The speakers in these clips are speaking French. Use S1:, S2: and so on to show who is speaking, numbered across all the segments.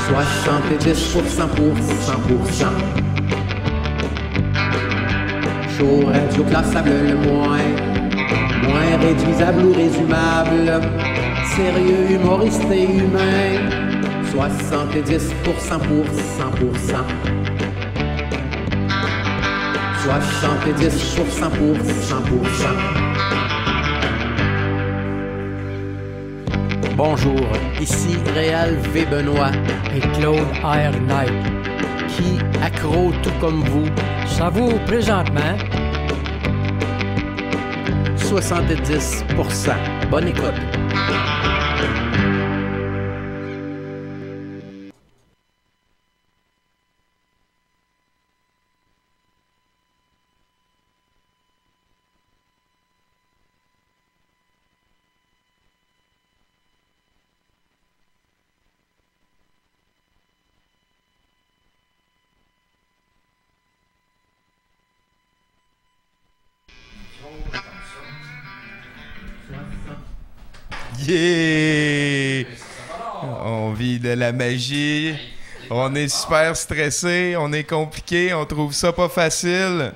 S1: 70% pour 100%. Chaud, radio classable le moins réduisable ou résumable. Sérieux, humoriste et humain. 70% pour 100%. 70% pour 100%.
S2: Bonjour, ici Réal V. Benoît
S3: et Claude R. Knight,
S2: qui, accro tout comme vous,
S3: savoure présentement
S2: 70%. Bonne écoute.
S4: Yeah! On vit de la magie. On est super stressé, on est compliqué, on trouve ça pas facile.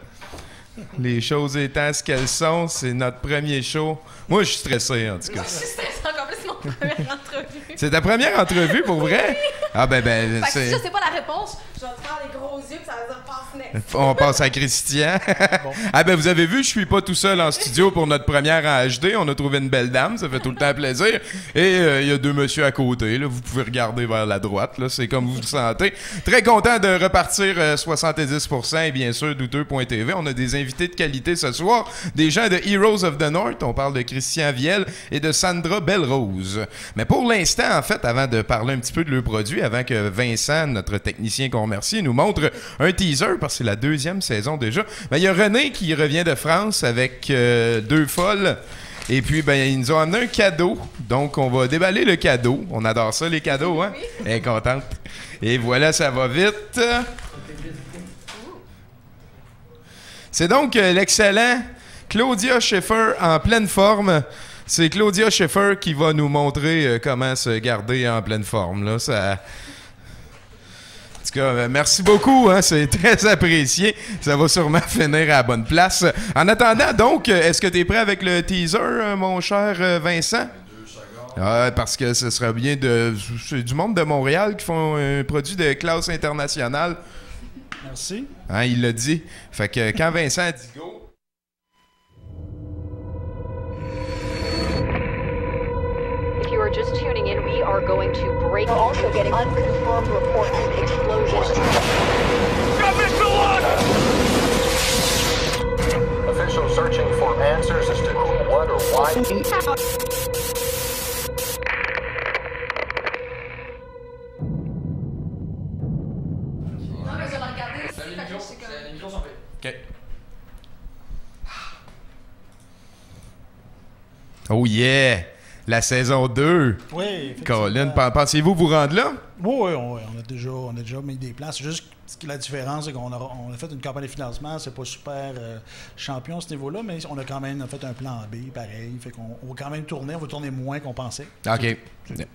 S4: Les choses étant ce qu'elles sont, c'est notre premier show. Moi, je suis stressé, en tout cas.
S5: Je suis stressée encore plus, c'est mon première entrevue.
S4: C'est ta première entrevue, pour vrai? Ah, ben,
S5: si je sais pas la réponse, je vais te faire des gros yeux, puis ça va dire passe next.
S4: On passe à Christian. Bon. Ah ben vous avez vu, je suis pas tout seul en studio pour notre première en HD. On a trouvé une belle dame, ça fait tout le temps plaisir. Et il y a deux messieurs à côté. Là. Vous pouvez regarder vers la droite. Là. C'est comme vous le sentez. Très content de repartir 70% et bien sûr douteux.tv. On a des invités de qualité ce soir. Des gens de Heroes of the North. On parle de Christian Viel et de Sandra Belrose. Mais pour l'instant, en fait, avant de parler un petit peu de leur produit, avant que Vincent, notre technicien qu'on remercie, nous montre un teaser, parce que c'est la deuxième saison déjà. Ben, il y a René qui revient de France avec deux folles. Et puis, ben, ils nous ont amené un cadeau. Donc, on va déballer le cadeau. On adore ça, les cadeaux, hein? Elle est contente. Et voilà, ça va vite. C'est donc l'excellent Claudia Schiffer en pleine forme. C'est Claudia Schiffer qui va nous montrer comment se garder en pleine forme. Là, ça... En tout cas, merci beaucoup, hein, c'est très apprécié. Ça va sûrement finir à la bonne place. En attendant, donc, est-ce que tu es prêt avec le teaser, mon cher Vincent? Parce que ce sera bien c'est du monde de Montréal qui font un produit de classe internationale.
S6: Merci.
S4: Hein, il l'a dit. Fait que quand Vincent a dit go...
S7: If you are just tuning in, we are going to break. We're also getting unconfirmed reports of explosions.
S8: Officials searching for answers as to who, what, or why.
S4: OK. Oh yeah! La saison 2.
S6: Oui.
S4: Colin, pensez-vous vous rendre là?
S6: Oui, on a déjà mis des plans. C'est juste que la différence, c'est qu'on a fait une campagne de financement. C'est pas super champion à ce niveau-là, mais on a quand même fait un plan B, pareil. Fait qu'on va quand même tourner. On va tourner moins qu'on pensait. OK.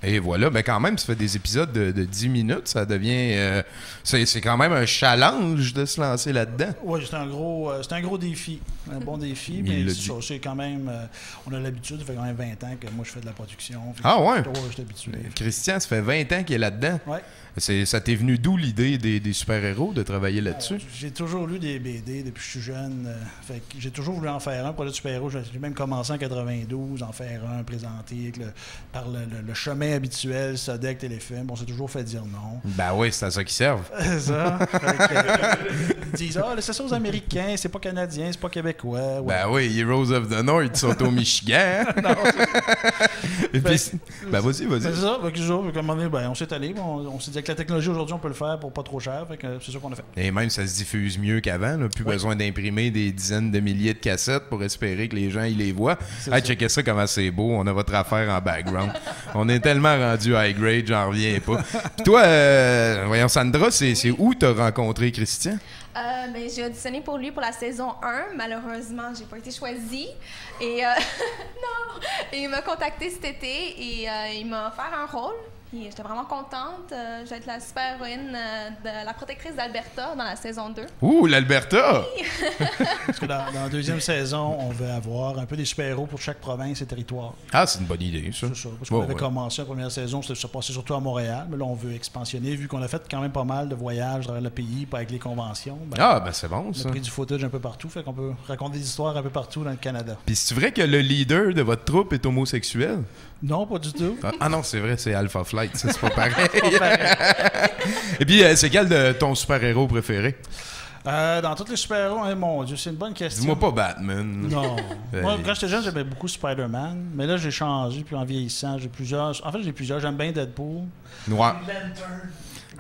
S4: Et voilà. Mais quand même, ça fait des épisodes de 10 minutes. Ça devient... c'est quand même un challenge de se lancer là-dedans.
S6: Oui, c'est un gros défi. Un bon défi, mais c'est quand même... on a l'habitude. Ça fait quand même 20 ans que moi, je fais de la production.
S4: Ah ouais?
S6: Je suis habitué.
S4: Christian, ça fait 20 ans qu'il est là-dedans.
S6: Oui.
S4: Ça t'est venu d'où l'idée des super-héros, de travailler là-dessus?
S6: J'ai toujours lu des BD depuis que je suis jeune. Fait que j'ai toujours voulu en faire un projet de super-héros. J'ai même commencé en 92, en faire un, présenter par le chemin habituel, Sodec, Téléfilm. On s'est toujours fait dire non.
S4: Ben oui, c'est à ça qu'ils servent.
S6: C'est ça. Ils disent c'est ça aux Américains, c'est pas Canadien, c'est pas Québécois. Ouais.
S4: Ben oui, Heroes of the North, ils sont au Michigan.
S6: Non,
S4: et puis, ben vas-y.
S6: C'est ça. On s'est allé, on s'est dit que la technologie aujourd'hui, on peut le faire pour pas trop cher. Fait que c'est ça qu'on a fait.
S4: Et même, ça se diffuse mieux qu'avant. Plus besoin d'imprimer des dizaines de milliers de cassettes pour espérer que les gens ils les voient. Hey, checkez ça comment c'est beau. On a votre affaire en background. On est tellement rendu high grade, j'en reviens pas. Puis toi, voyons, Sandra, c'est où t'as rencontré Christian?
S5: Ben, j'ai auditionné pour lui pour la saison 1. Malheureusement, j'ai pas été choisie. Et non! Et il m'a contacté cet été et il m'a offert un rôle. Puis j'étais vraiment contente. Je vais être la super-héroïne de la protectrice d'Alberta dans la saison 2.
S4: Ouh, l'Alberta!
S5: Oui.
S6: Parce que dans la deuxième saison, on veut avoir un peu des super-héros pour chaque province et territoire.
S4: Ah, c'est une bonne idée, ça.
S6: C'est ça. Parce qu'on avait commencé la première saison, ça se passait surtout à Montréal. Mais là, on veut expansionner. Vu qu'on a fait quand même pas mal de voyages à travers le pays, avec les conventions.
S4: C'est bon, ça.
S6: On a pris du footage un peu partout. Fait qu'on peut raconter des histoires un peu partout dans le Canada.
S4: Puis c'est vrai que le leader de votre troupe est homosexuel?
S6: Non, pas du tout.
S4: Ah non, c'est vrai, c'est Alpha Flight, ça, c'est pas pareil. Et puis, c'est quel de ton super-héros préféré?
S6: Dans tous les super-héros, mon Dieu, c'est une bonne question.
S4: Dis-moi pas Batman.
S6: Non. Moi, quand j'étais jeune, j'aimais beaucoup Spider-Man, mais là, j'ai changé, puis en vieillissant, j'ai plusieurs. En fait, j'ai plusieurs. J'aime bien Deadpool.
S4: Noir.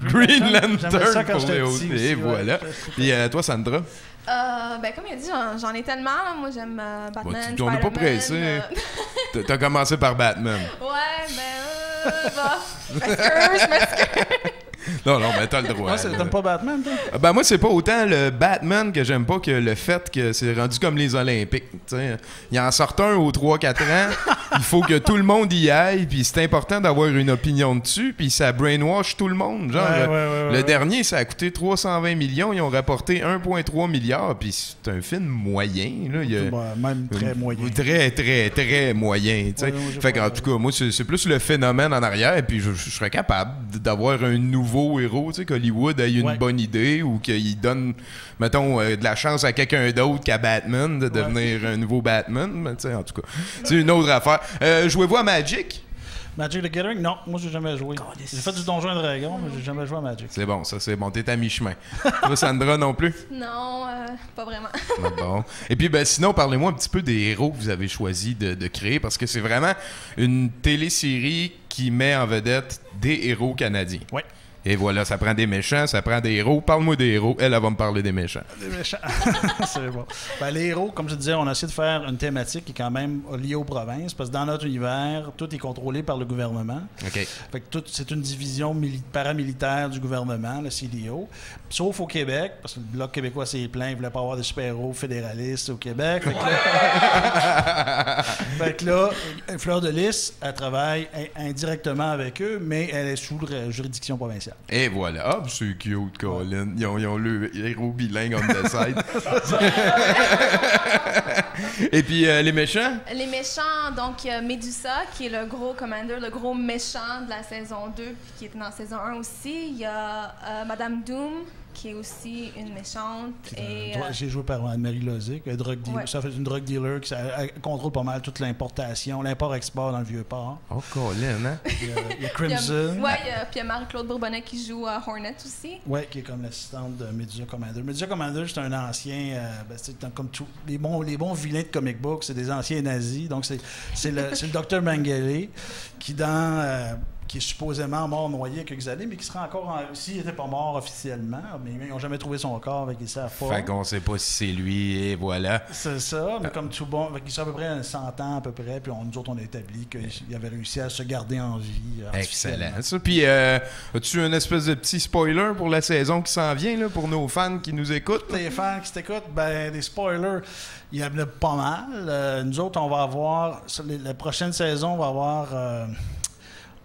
S4: Green Lantern.
S6: J'aimais ça quand
S4: pour
S6: j'étais
S4: les
S6: petit
S4: autres. Et
S6: aussi,
S4: voilà. Puis toi, Sandra?
S5: Ben, comme il a dit, j'en ai tellement. Là. Moi, j'aime Batman,
S4: on n'est pas pressé. T'as commencé par Batman.
S5: Ouais, ben, je m'excuse.
S4: Non, mais t'as le droit.
S6: Moi, t'aimes pas Batman, toi?
S4: Ben moi, c'est pas autant le Batman que j'aime pas que le fait que c'est rendu comme les Olympiques. T'sais. Il en sort un aux 3-4 ans. Il faut que tout le monde y aille. Puis c'est important d'avoir une opinion dessus. Puis ça brainwash tout le monde. Genre, le dernier, ça a coûté 320 millions. Ils ont rapporté 1,3 milliard. Puis c'est un film moyen. Là.
S6: Même très moyen.
S4: Très, très, très moyen. Fait qu'en tout cas, moi, c'est plus le phénomène en arrière. Puis je serais capable d'avoir un nouveau héros, tu sais, qu'Hollywood ait une bonne idée ou qu'il donne, mettons, de la chance à quelqu'un d'autre qu'à Batman de devenir un nouveau Batman. Mais, tu sais, en tout cas, c'est une autre affaire. Jouez-vous à Magic?
S6: Magic the Gathering? Non, moi, j'ai jamais joué. J'ai fait du Donjon et Dragon, mais j'ai jamais joué à Magic.
S4: C'est bon, ça, c'est bon. T'es à mi-chemin. Toi, Sandra, non plus?
S5: Non, pas vraiment.
S4: Bon. Et puis, sinon, parlez-moi un petit peu des héros que vous avez choisi de créer, parce que c'est vraiment une télésérie qui met en vedette des héros canadiens.
S6: Oui.
S4: Et voilà, ça prend des méchants, ça prend des héros. Parle-moi des héros. Elle va me parler des méchants.
S6: Des méchants. C'est bon. Les héros, comme je disais, on a essayé de faire une thématique qui est quand même liée aux provinces, parce que dans notre univers, tout est contrôlé par le gouvernement.
S4: OK.
S6: Fait que c'est une division paramilitaire du gouvernement, le CDO. Sauf au Québec, parce que le Bloc québécois s'est plaint, il ne voulait pas avoir de super-héros fédéralistes au Québec. Fait que là, Fleur de Lys, elle travaille indirectement avec eux, mais elle est sous juridiction provinciale.
S4: Et voilà. Ah, c'est cute, Colin. Ils ont le héros bilingue on the side. Et puis, les méchants?
S5: Les méchants, donc, il y a Medusa, qui est le gros commander, le gros méchant de la saison 2, puis qui était dans la saison 1 aussi. Il y a Madame Doom, qui est aussi une méchante.
S6: J'ai joué par Anne-Marie Lozic, ça fait une drug dealer qui contrôle pas mal toute l'importation, l'import-export dans le Vieux-Port.
S4: Oh, Colin, hein?
S6: Il y a Crimson.
S5: Puis il y a Marie-Claude Bourbonnais qui joue à Hornet aussi.
S6: Oui, qui est comme l'assistante de Medusa Commander. Medusa Commander, c'est un ancien... c'est comme tous les bons vilains de comic book, c'est des anciens nazis. Donc, c'est le Dr Mengele qui, qui est supposément mort noyé il y a quelques années, mais qui sera encore s'il n'était pas mort officiellement, mais ils n'ont jamais trouvé son corps, avec ils savent pas.
S4: Fait qu'on sait pas si c'est lui, et voilà.
S6: C'est ça, mais comme tout bon, ils sont à peu près 100 ans à peu près, puis nous autres, on a établi qu'il avait réussi à se garder en vie.
S4: Excellent. Ça. Puis, as-tu une espèce de petit spoiler pour la saison qui s'en vient, là, pour nos fans qui nous écoutent?
S6: Les fans qui t'écoutent, des spoilers, il y en a pas mal. Nous autres, on va avoir, la prochaine saison, on va avoir...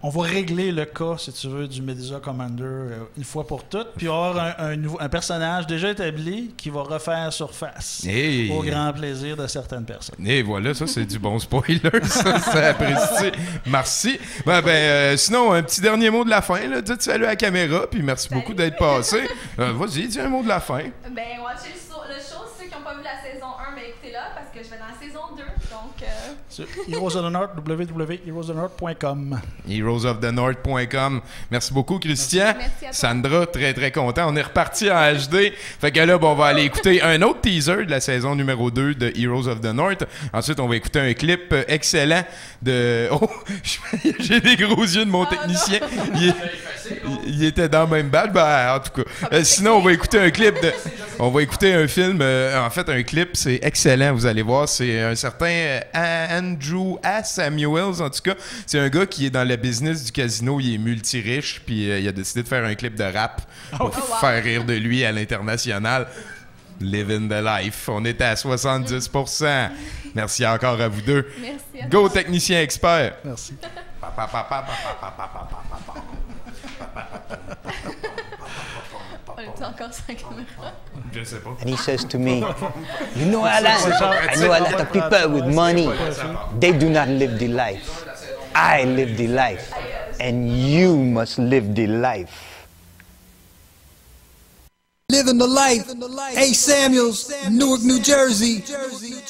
S6: on va régler le cas, si tu veux, du Medusa Commander une fois pour toutes. Puis il va y avoir un personnage déjà établi qui va refaire surface. Au grand plaisir de certaines personnes.
S4: Et voilà, ça, c'est du bon spoiler. Ça, c'est apprécié. Merci. Sinon, un petit dernier mot de la fin. Là. Dites salut à la caméra, puis merci beaucoup d'être passé. Vas-y, dis un mot de la fin.
S5: Watchez le show. Ceux qui n'ont pas vu la saison 1, écoutez-la, parce que je vais dans la saison 2. Donc,
S6: sur Heroes of the North, www.heroesofthenorth.com.
S4: Heroesofthenorth.com. Merci beaucoup, Christian.
S5: Merci à toi.
S4: Sandra, très, très content. On est reparti en HD. Fait que là, on va aller écouter un autre teaser de la saison numéro 2 de Heroes of the North. Ensuite, on va écouter un clip excellent de... Oh, j'ai des gros yeux de mon technicien. il était dans le même bal. Ben, en tout cas. Sinon, on va écouter un clip de. On va écouter un film. En fait, un clip, c'est excellent. Vous allez voir. C'est un certain Andrew A. Samuels, en tout cas. C'est un gars qui est dans le business du casino. Il est multi-riche. Puis il a décidé de faire un clip de rap pour faire rire de lui à l'international. Living the life. On était à 70%. Merci encore à vous deux.
S5: Merci.
S4: Go, technicien expert.
S6: Merci.
S5: On est encore sur la caméra.
S4: Je sais pas.
S9: And he says to me, I know a lot of people with money. They do not live the life. I live the life. And you must live the life.
S10: Living the life, A. Samuels, Newark, New Jersey,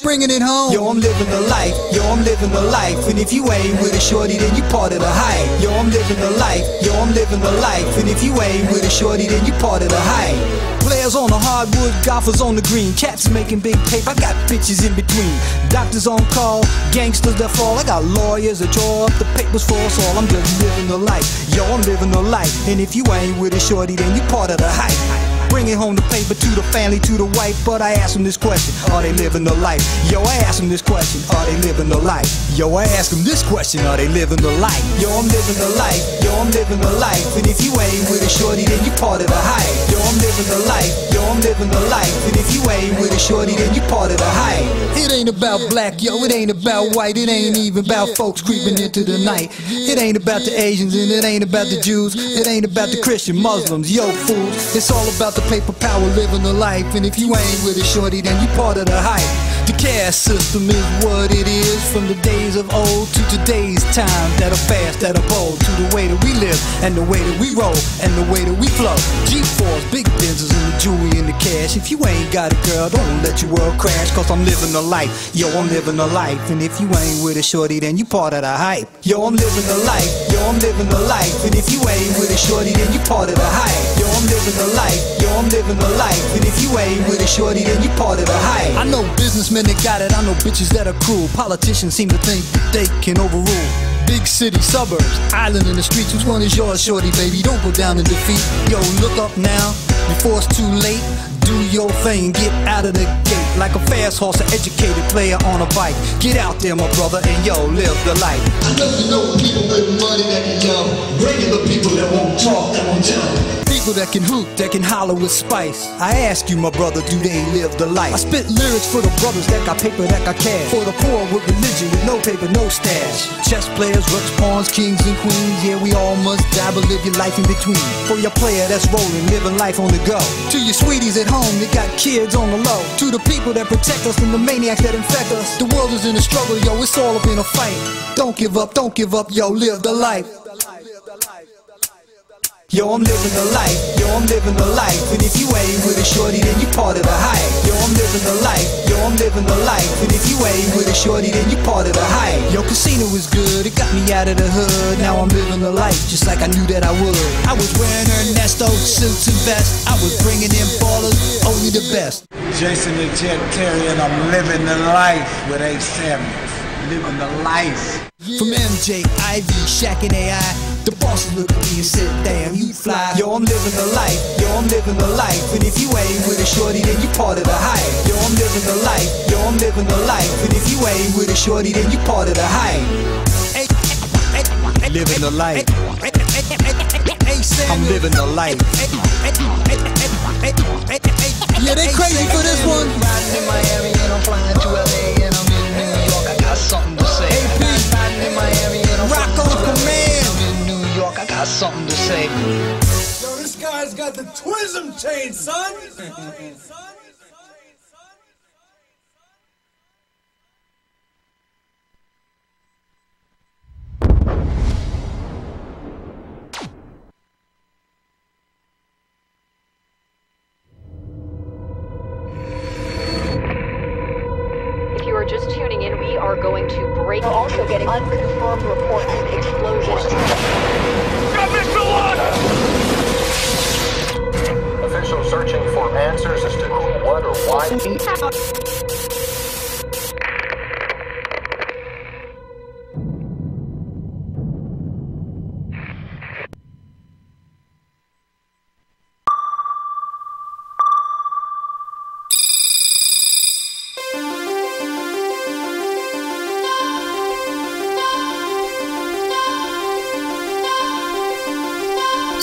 S10: bringing it home. Yo, I'm living the life, yo, I'm living the life. And if you ain't with a shorty, then you part of the hype. Yo, I'm living the life, yo, I'm living the life. And if you ain't with a shorty, then you part of the hype. Players on the hardwood, golfers on the green, cats making big paper, I got bitches in between. Doctors on call, gangsters that fall, I got lawyers that draw up the papers for us all. I'm just living the life, yo, I'm living the life. And if you ain't with a shorty, then you part of the hype. Bringing home the paper to the family, to the wife. But I ask them this question, are they living the life? Yo, I ask them this question, are they living the life? Yo, I ask them this question, are they living the life? Yo, I'm living the life, yo, I'm living the life. And if you ain't with a shorty, then you part of the hype. Yo, I'm living the life, yo, I'm living the life. And if you ain't with a shorty, then you part of the hype. It ain't about black, yo, it ain't about white. It ain't even about folks creeping into the night. It ain't about the Asians and it ain't about the Jews. It ain't about the Christian Muslims, yo, fools. It's all about the paper power, living the life. And if you ain't with a shorty, then you part of the hype. The caste system is what it is, from the days of old to today's time. That are fast, that are bold, to the way that we live and the way that we roll and the way that we flow. G4s, big Benzes and the jewelry and the cash. If you ain't got a girl, don't let your world crash, cause I'm living the life. Yo, I'm living the life. And if you ain't with a shorty, then you part of the hype. Yo, I'm living the life. Yo, I'm living the life. And if you ain't with a shorty, then you part of the hype. Yo, I'm living the life. Yo, I'm living the life. And if you ain't with a shorty, then you part of the hype. I know businessmen that got it, I know bitches that are cruel. Politicians seem to think that they can overrule. Big city, suburbs, island in the streets. Which one is yours, shorty, baby? Don't go down in defeat. Yo, look up now, before it's too late. Do your thing, get out of the gate. Like a fast horse, an educated player on a bike. Get out there, my brother, and yo, live the life. I know you know people with money that can jump. Regular people that won't talk, that won't jump. People that can hoot, that can holler with spice. I ask you, my brother, do they live the life? I spit lyrics for the brothers that got paper, that got cash. For the poor with religion, with no paper, no stash. Chess players, rooks, pawns, kings and queens. Yeah, we all must die, but live your life in between. For your player that's rolling, living life on the go. To your sweeties at home, they got kids on the low. To the people that protect us from the maniacs that infect us. The world is in a struggle, yo, it's all up in a fight. Don't give up, yo, live the life. Yo, I'm living the life, yo, I'm living the life. And if you ain't with a shorty, then you part of the hype. Yo, I'm living the life, yo, I'm living the life. And if you ain't with a shorty, then you part of the hype. Yo, casino is good, it got me out of the hood. Now I'm living the life, just like I knew that I would. I was wearing Ernesto suits and vests. I was bringing in ballers, only the best.
S11: Jason the Jet Terry, and I'm living the life with A. Samuels. Living the life.
S10: From MJ, Ivy, Shaq and AI, the bosses look at me and said, damn, you fly. Yo, I'm living the life, yo, I'm living the life. And if you ain't with a shorty, then you part of the hype. Yo, I'm living the life, yo, I'm living the life. And if you ain't with a shorty, then you part of the hype. Living the life. I'm living the life. Yeah, they crazy for this one.
S9: Riding in Miami and I'm flying to LA and I'm in New York. I got something to say. Riding in Miami and I'm
S10: Rock on command.
S9: I'm in New York. I got something to say.
S11: Yo, this guy's got the Twism chain, son.
S7: If you are just tuning in, we are going to break. We're also getting unconfirmed reports of explosions.
S8: Officials searching for answers as to who, what, or why.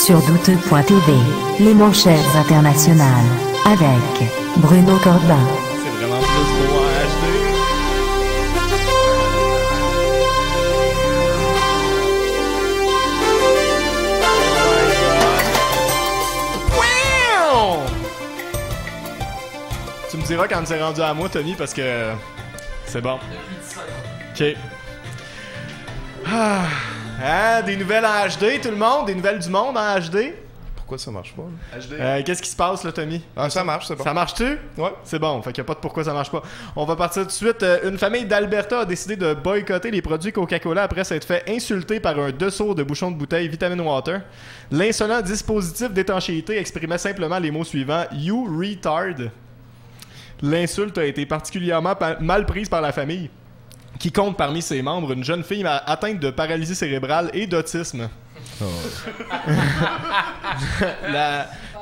S12: sur douteux.tv, les manchettes internationales, avec Bruno Corbin.
S13: C'est vraiment plus beau en HD. Tu me diras quand c'est rendu à moi, Tommy, parce que c'est bon. OK. Ah, des nouvelles en HD, tout le monde? Des nouvelles du monde en HD?
S4: Pourquoi ça marche pas, là?
S13: Qu'est-ce qui se passe, là, Tommy?
S4: Ah, ça marche, c'est bon.
S13: Ça marche-tu?
S4: Ouais.
S13: C'est bon, fait qu'il n'y a pas de pourquoi ça marche pas. On va partir tout de suite. Une famille d'Alberta a décidé de boycotter les produits Coca-Cola après s'être fait insulter par un dessous de bouchon de bouteille Vitamin Water. L'insolent dispositif d'étanchéité exprimait simplement les mots suivants « You retard ». L'insulte a été particulièrement mal prise par la famille, qui compte parmi ses membres une jeune fille atteinte de paralysie cérébrale et d'autisme. Oh.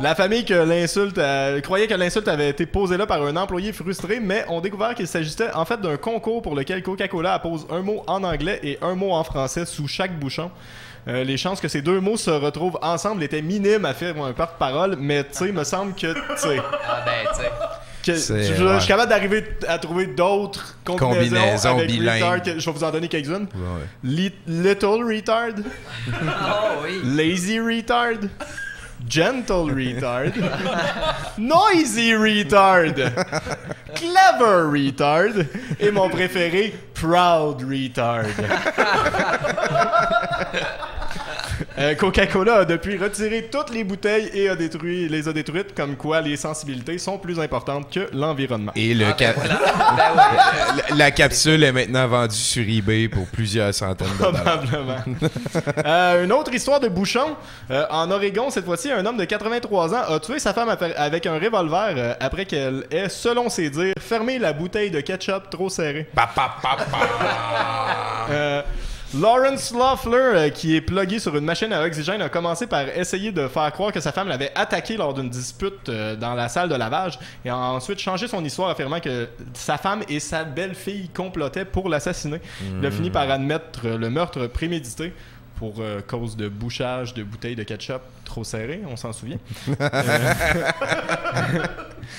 S13: la famille que l'insulte croyait que l'insulte avait été posée là par un employé frustré, mais ont découvert qu'il s'agissait en fait d'un concours pour lequel Coca-Cola appose un mot en anglais et un mot en français sous chaque bouchon. Les chances que ces deux mots se retrouvent ensemble étaient minimes, affirme un porte-parole, mais tu sais, me semble que
S14: Ah ben, tu sais.
S13: Je suis capable d'arriver à trouver d'autres combinaisons avec
S4: bilingues.
S13: retard. Je vais vous en donner quelques-unes.
S4: Ouais.
S13: Little retard.
S14: Oh oui.
S13: Lazy retard. Gentle retard. Noisy retard. Clever retard. Et mon préféré, proud retard. Coca-Cola a depuis retiré toutes les bouteilles et les a détruites, comme quoi les sensibilités sont plus importantes que l'environnement.
S4: Et la capsule est maintenant vendue sur eBay pour plusieurs centaines de dollars.
S13: Probablement. Une autre histoire de bouchon. En Oregon, cette fois-ci, un homme de 83 ans a tué sa femme avec un revolver après qu'elle ait, selon ses dires, fermé la bouteille de ketchup trop serrée. Lawrence Loeffler, qui est plugué sur une machine à oxygène, a commencé par essayer de faire croire que sa femme l'avait attaqué lors d'une dispute dans la salle de lavage et a ensuite changé son histoire affirmant que sa femme et sa belle-fille complotaient pour l'assassiner. Il a fini par admettre le meurtre prémédité pour cause de bouchage de bouteilles de ketchup trop serrées, on s'en souvient.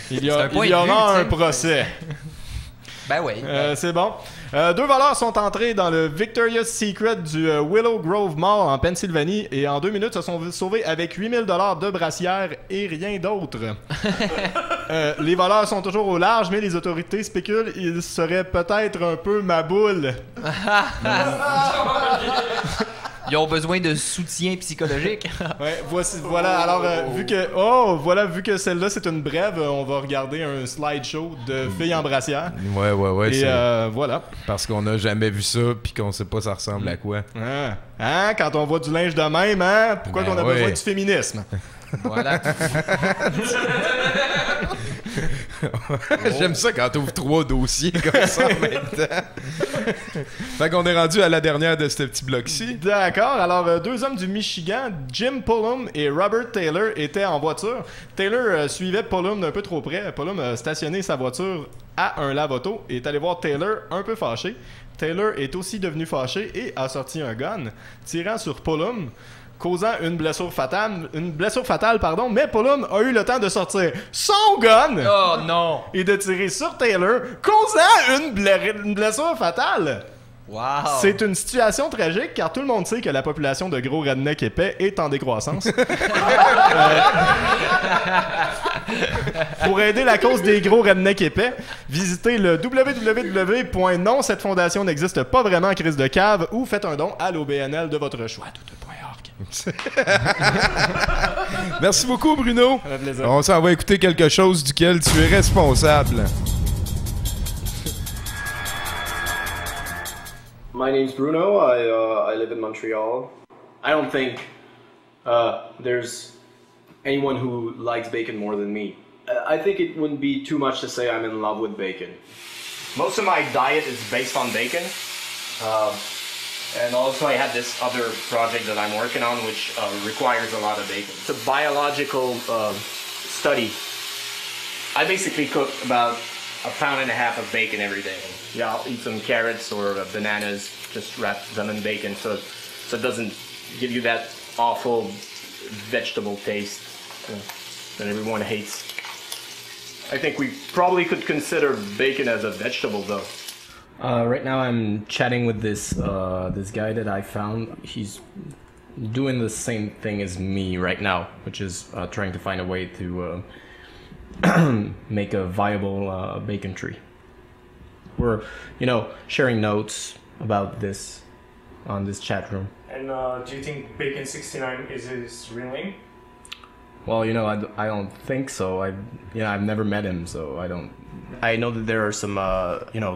S13: Il y aura un procès.
S14: Ben oui.
S13: C'est bon. Deux voleurs sont entrés dans le Victoria's Secret du Willow Grove Mall en Pennsylvanie et en 2 minutes se sont sauvés avec $8,000 de brassière et rien d'autre. Les voleurs sont toujours au large, mais les autorités spéculent qu'ils seraient peut-être un peu maboules.
S14: Ils ont besoin de soutien psychologique.
S13: Ouais, voilà. Alors, vu que celle-là c'est une brève, on va regarder un slideshow de filles en brassière.
S4: Ouais.
S13: Et voilà.
S4: Parce qu'on n'a jamais vu ça, puis qu'on sait pas ça ressemble à quoi.
S13: Quand on voit du linge de même, pourquoi qu'on a besoin du féminisme?
S14: Voilà.
S4: J'aime ça quand t'ouvres 3 dossiers comme ça en même temps. Fait qu'on est rendu à la dernière de ce petit bloc-ci.
S13: D'accord. Alors, 2 hommes du Michigan, Jim Pullum et Robert Taylor, étaient en voiture. Taylor suivait Pullum d'un peu trop près. Pullum a stationné sa voiture à un lave-auto et est allé voir Taylor un peu fâché. Taylor est aussi devenu fâché et a sorti un gun, tirant sur Pullum, causant une blessure fatale, mais Pullum a eu le temps de sortir son gun et de tirer sur Taylor, causant une blessure fatale.
S14: Wow.
S13: C'est une situation tragique car tout le monde sait que la population de gros rednecks épais est en décroissance. Pour aider la cause des gros rednecks épais, visitez le www.non, cette fondation n'existe pas vraiment, crise de cave, ou faites un don à l'OBNL de votre choix.
S4: Merci beaucoup, Bruno.
S13: Ça fait plaisir.
S4: On s'en va écouter quelque chose duquel tu es responsable.
S15: My name's Bruno. I live in Montreal. I don't think there's anyone who likes bacon more than me. I think it wouldn't be too much to say I'm in love with bacon. Most of my diet is based on bacon. And also I have this other project that I'm working on which requires a lot of bacon. It's a biological study. I basically cook about 1.5 pounds of bacon every day. Yeah, I'll eat some carrots or bananas, just wrap them in bacon so it doesn't give you that awful vegetable taste that everyone hates. I think we probably could consider bacon as a vegetable, though. Right now, I'm chatting with this guy that I found. He's doing the same thing as me right now, which is trying to find a way to make a viable bacon tree. We're, sharing notes about this on this chat room.
S16: And do you think Bacon 69 is his real name?
S15: Well, I don't think so. I've never met him, so I don't. I know that there are some,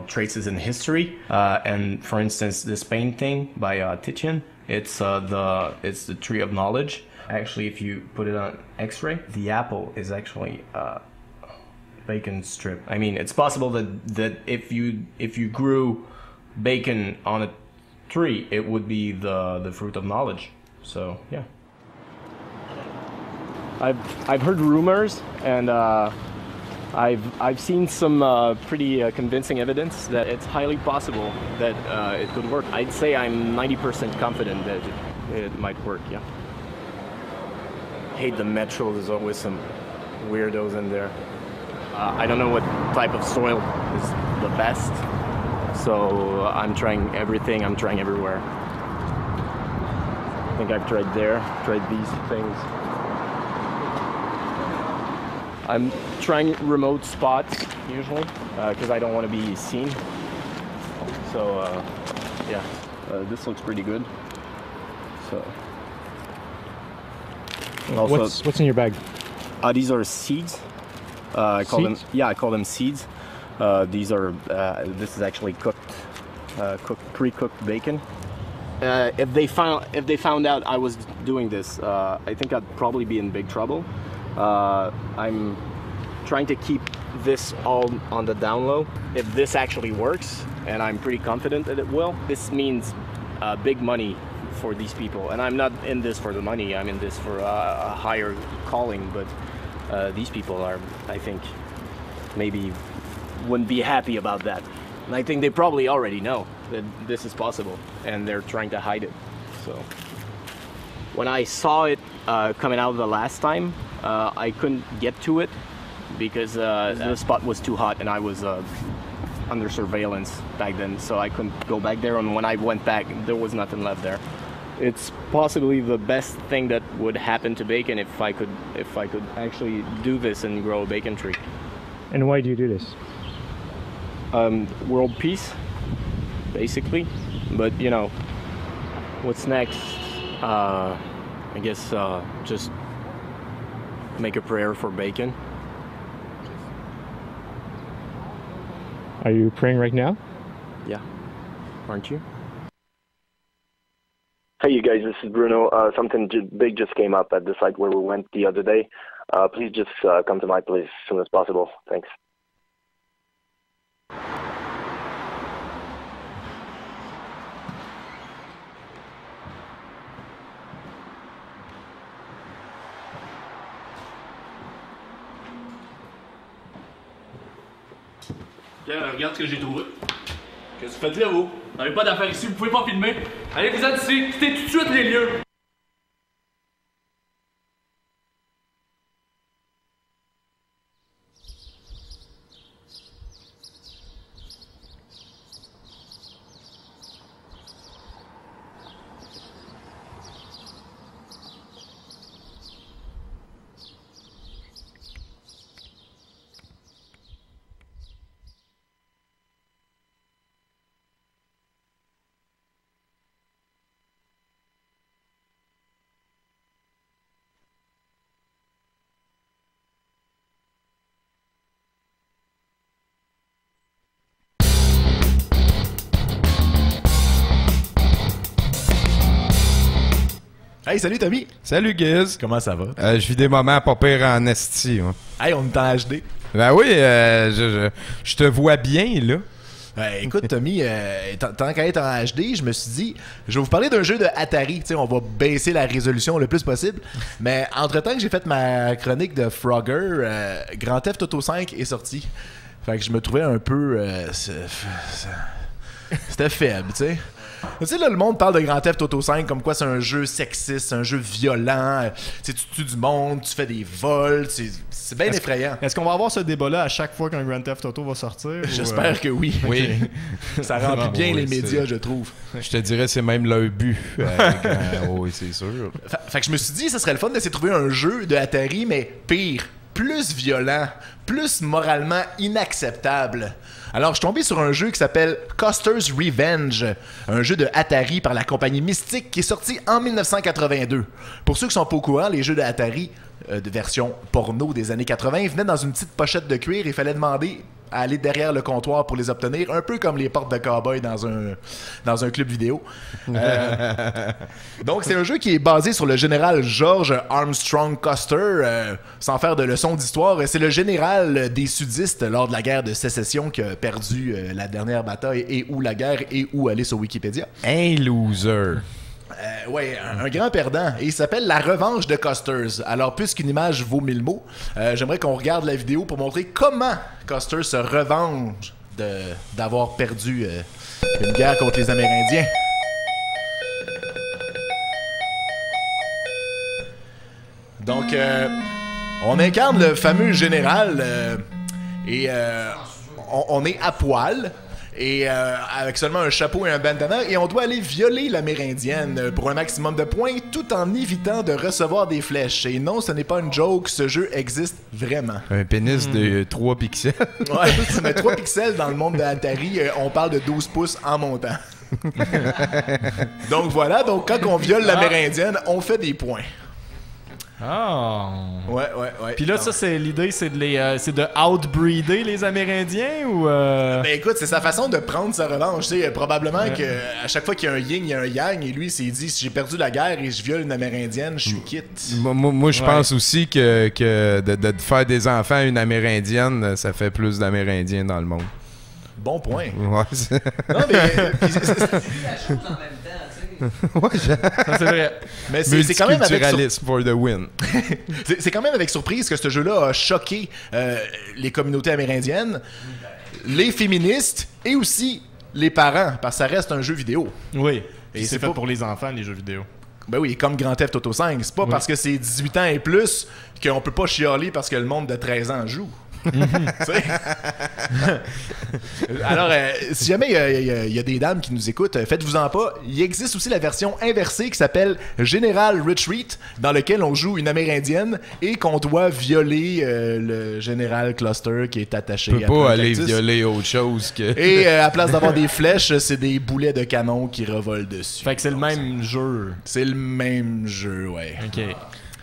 S15: traces in history, and for instance, this painting by Titian. It's the Tree of Knowledge. Actually, if you put it on X-ray, the apple is actually bacon strip. I mean, it's possible that if you grew bacon on a tree, it would be the fruit of knowledge. So yeah. I've heard rumors, and I've seen some pretty convincing evidence that it's highly possible that it could work. I'd say I'm 90% confident that it might work. Yeah. Hate the metro. There's always some weirdos in there. I don't know what type of soil is the best, so I'm trying everything. I'm trying everywhere. I think I've tried these things. I'm trying remote spots usually because I don't want to be seen. So yeah, this looks pretty good. So also,
S16: what's in your bag?
S15: These are seeds. I call them seeds. These are this is actually pre-cooked bacon. If they found out I was doing this, I think I'd probably be in big trouble. I'm trying to keep this all on the down low. If this actually works, and I'm pretty confident that it will, this means big money for these people. And I'm not in this for the money. I'm in this for a higher calling. But these people are, I think, maybe wouldn't be happy about that. And I think they probably already know that this is possible, and they're trying to hide it. So when I saw it coming out the last time, I couldn't get to it because the spot was too hot and I was under surveillance back then, so I couldn't go back there. And when I went back, there was nothing left there. It's possibly the best thing that would happen to bacon if I could actually do this and grow a bacon tree.
S16: And why do you do this?
S15: World peace, basically. But what's next? I guess just make a prayer for bacon.
S16: Are you praying right now?
S15: Yeah. Aren't you?
S17: Hey, you guys, this is Bruno. Something big just came up at the site where we went the other day. Please just come to my place as soon as possible. Thanks.
S18: Tiens, regarde ce que j'ai trouvé. Qu'est-ce que vous faites là, vous? Vous n'avez pas d'affaires ici, vous pouvez pas filmer. Allez-vous-en d'ici, quittez tout de suite les lieux.
S19: Hey, salut Tommy!
S4: Salut Giz!
S19: Comment ça va?
S4: Je vis des moments pas pires en esti. Hein.
S19: Hey, on est en HD.
S4: Ben oui, je te vois bien, là.
S19: Écoute, Tommy, tant qu'à être en HD, je me suis dit, je vais vous parler d'un jeu de Atari. Tu sais, on va baisser la résolution le plus possible. Mais entre-temps que j'ai fait ma chronique de Frogger, Grand Theft Auto 5 est sorti. Fait que je me trouvais un peu... c'était faible, tu sais. Tu sais, là, le monde parle de Grand Theft Auto 5 comme quoi c'est un jeu sexiste, un jeu violent. Tu tues du monde, tu fais des vols. C'est bien effrayant.
S13: Est-ce qu'on va avoir ce débat-là à chaque fois qu'un Grand Theft Auto va sortir?
S19: J'espère que oui.
S4: Oui.
S19: Ça remplit bien les médias, je trouve.
S4: Je te dirais, c'est même leur but. Oui, c'est sûr.
S19: Fait que je me suis dit, ça serait le fun d'essayer de trouver un jeu de Atari, mais pire, plus violent, plus moralement inacceptable. Alors, je suis tombé sur un jeu qui s'appelle Custer's Revenge, un jeu de Atari par la compagnie Mystic qui est sorti en 1982. Pour ceux qui sont pas au courant, les jeux de Atari de version porno des années 80 venaient dans une petite pochette de cuir et il fallait demander à aller derrière le comptoir pour les obtenir, un peu comme les portes de cow-boy dans un club vidéo. Donc, c'est un jeu qui est basé sur le général George Armstrong Custer. Sans faire de leçon d'histoire, c'est le général des sudistes lors de la guerre de sécession qui a perdu la dernière bataille et où la guerre et où aller sur Wikipédia.
S4: Un loser.
S19: Ouais, un grand perdant. Et il s'appelle La Revanche de Custers. Alors, puisqu'une image vaut 1000 mots, j'aimerais qu'on regarde la vidéo pour montrer comment Custer se revenge d'avoir perdu une guerre contre les Amérindiens. Donc, on incarne le fameux général et on est à poil. Et avec seulement un chapeau et un bandana, et on doit aller violer l'Amérindienne pour un maximum de points tout en évitant de recevoir des flèches. Et non, ce n'est pas une joke, ce jeu existe vraiment.
S4: Un pénis de 3 pixels.
S19: Ouais, mais 3 pixels dans le monde de Atari, on parle de 12 pouces en montant. Donc voilà, donc quand on viole l'Amérindienne, on fait des points.
S13: Ah.
S19: Ouais.
S13: Puis là, ça, c'est l'idée, c'est de outbreeder les Amérindiens ou
S19: Ben écoute, c'est sa façon de prendre sa revanche. Tu sais, probablement qu'à chaque fois qu'il y a un yin, il y a un yang, et lui, il s'est dit, si j'ai perdu la guerre et je viole une Amérindienne, je suis quitte.
S4: Moi je pense aussi que de faire des enfants à une Amérindienne, ça fait plus d'Amérindiens dans le monde.
S19: Bon point.
S4: Ouais.
S19: Non, mais
S4: Ouais,
S13: ça, c'est vrai.
S19: Mais c'est quand même avec
S4: for the win.
S19: C'est quand même avec surprise que ce jeu-là a choqué les communautés amérindiennes, les féministes et aussi les parents, parce que ça reste un jeu vidéo.
S13: Oui.
S19: Et
S13: c'est fait pour les enfants, les jeux vidéo.
S19: Ben oui, comme Grand Theft Auto 5. C'est pas parce que c'est 18 ans et plus qu'on peut pas chialer parce que le monde de 13 ans joue. Alors, si jamais il y a des dames qui nous écoutent, faites-vous-en pas. Il existe aussi la version inversée qui s'appelle General Retreat, dans lequel on joue une Amérindienne et qu'on doit violer le général Cluster qui est attaché.
S4: On peut pas aller violer autre chose que.
S19: Et à place d'avoir des flèches, c'est des boulets de canon qui revolent dessus.
S13: Fait que c'est le même jeu.
S19: C'est le même jeu, ouais.
S13: Ok.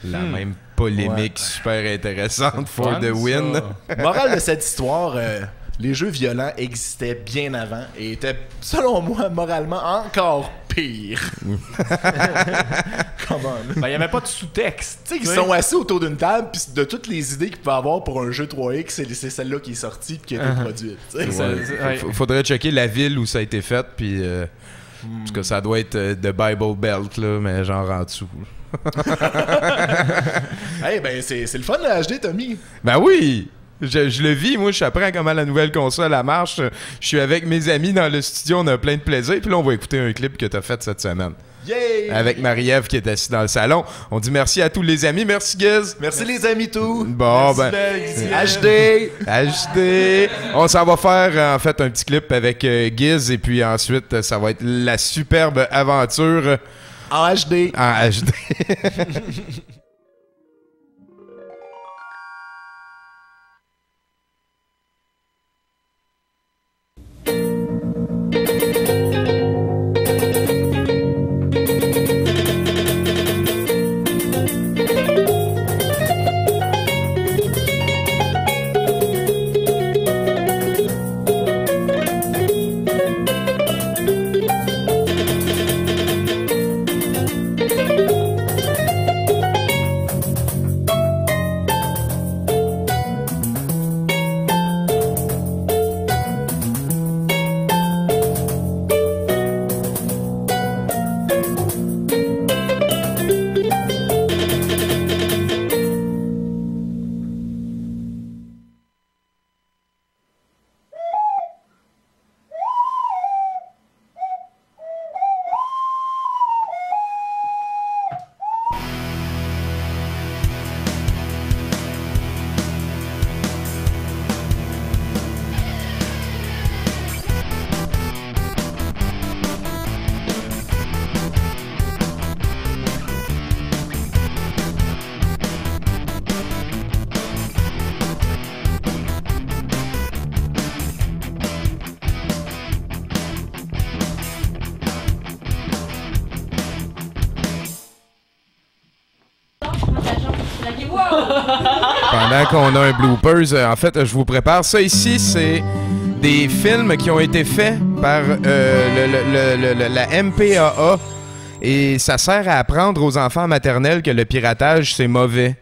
S4: La même polémique super intéressante for the win.
S19: Morale de cette histoire, les jeux violents existaient bien avant et étaient, selon moi, moralement encore pires. Come on.
S13: Ben, il n'y avait pas de sous-texte.
S19: Tu sais, ils sont assis autour d'une table, puis de toutes les idées qu'ils pouvaient avoir pour un jeu 3X, c'est celle-là qui est sortie et qui a été produite.
S4: Faudrait checker la ville où ça a été fait, puis parce que ça doit être de Bible Belt, là, mais genre en dessous.
S19: Hey, ben c'est le fun de HD, Tommy.
S4: Ben oui! Je le vis, moi, je apprends comment la nouvelle console marche. Je suis avec mes amis dans le studio, on a plein de plaisir. Puis là, on va écouter un clip que t'as fait cette semaine.
S19: Yay!
S4: Avec Marie-Ève qui est assise dans le salon. On dit merci à tous les amis. Merci, Giz.
S19: Merci les amis, tout.
S4: Bon,
S19: merci,
S4: HD. On s'en va faire, en fait, un petit clip avec Giz. Et puis ensuite, ça va être la superbe aventure...
S19: En HD.
S4: En HD. Pendant qu'on a un bloopers, en fait, je vous prépare. Ça ici, c'est des films qui ont été faits par la MPAA. Et ça sert à apprendre aux enfants maternels que le piratage, c'est mauvais.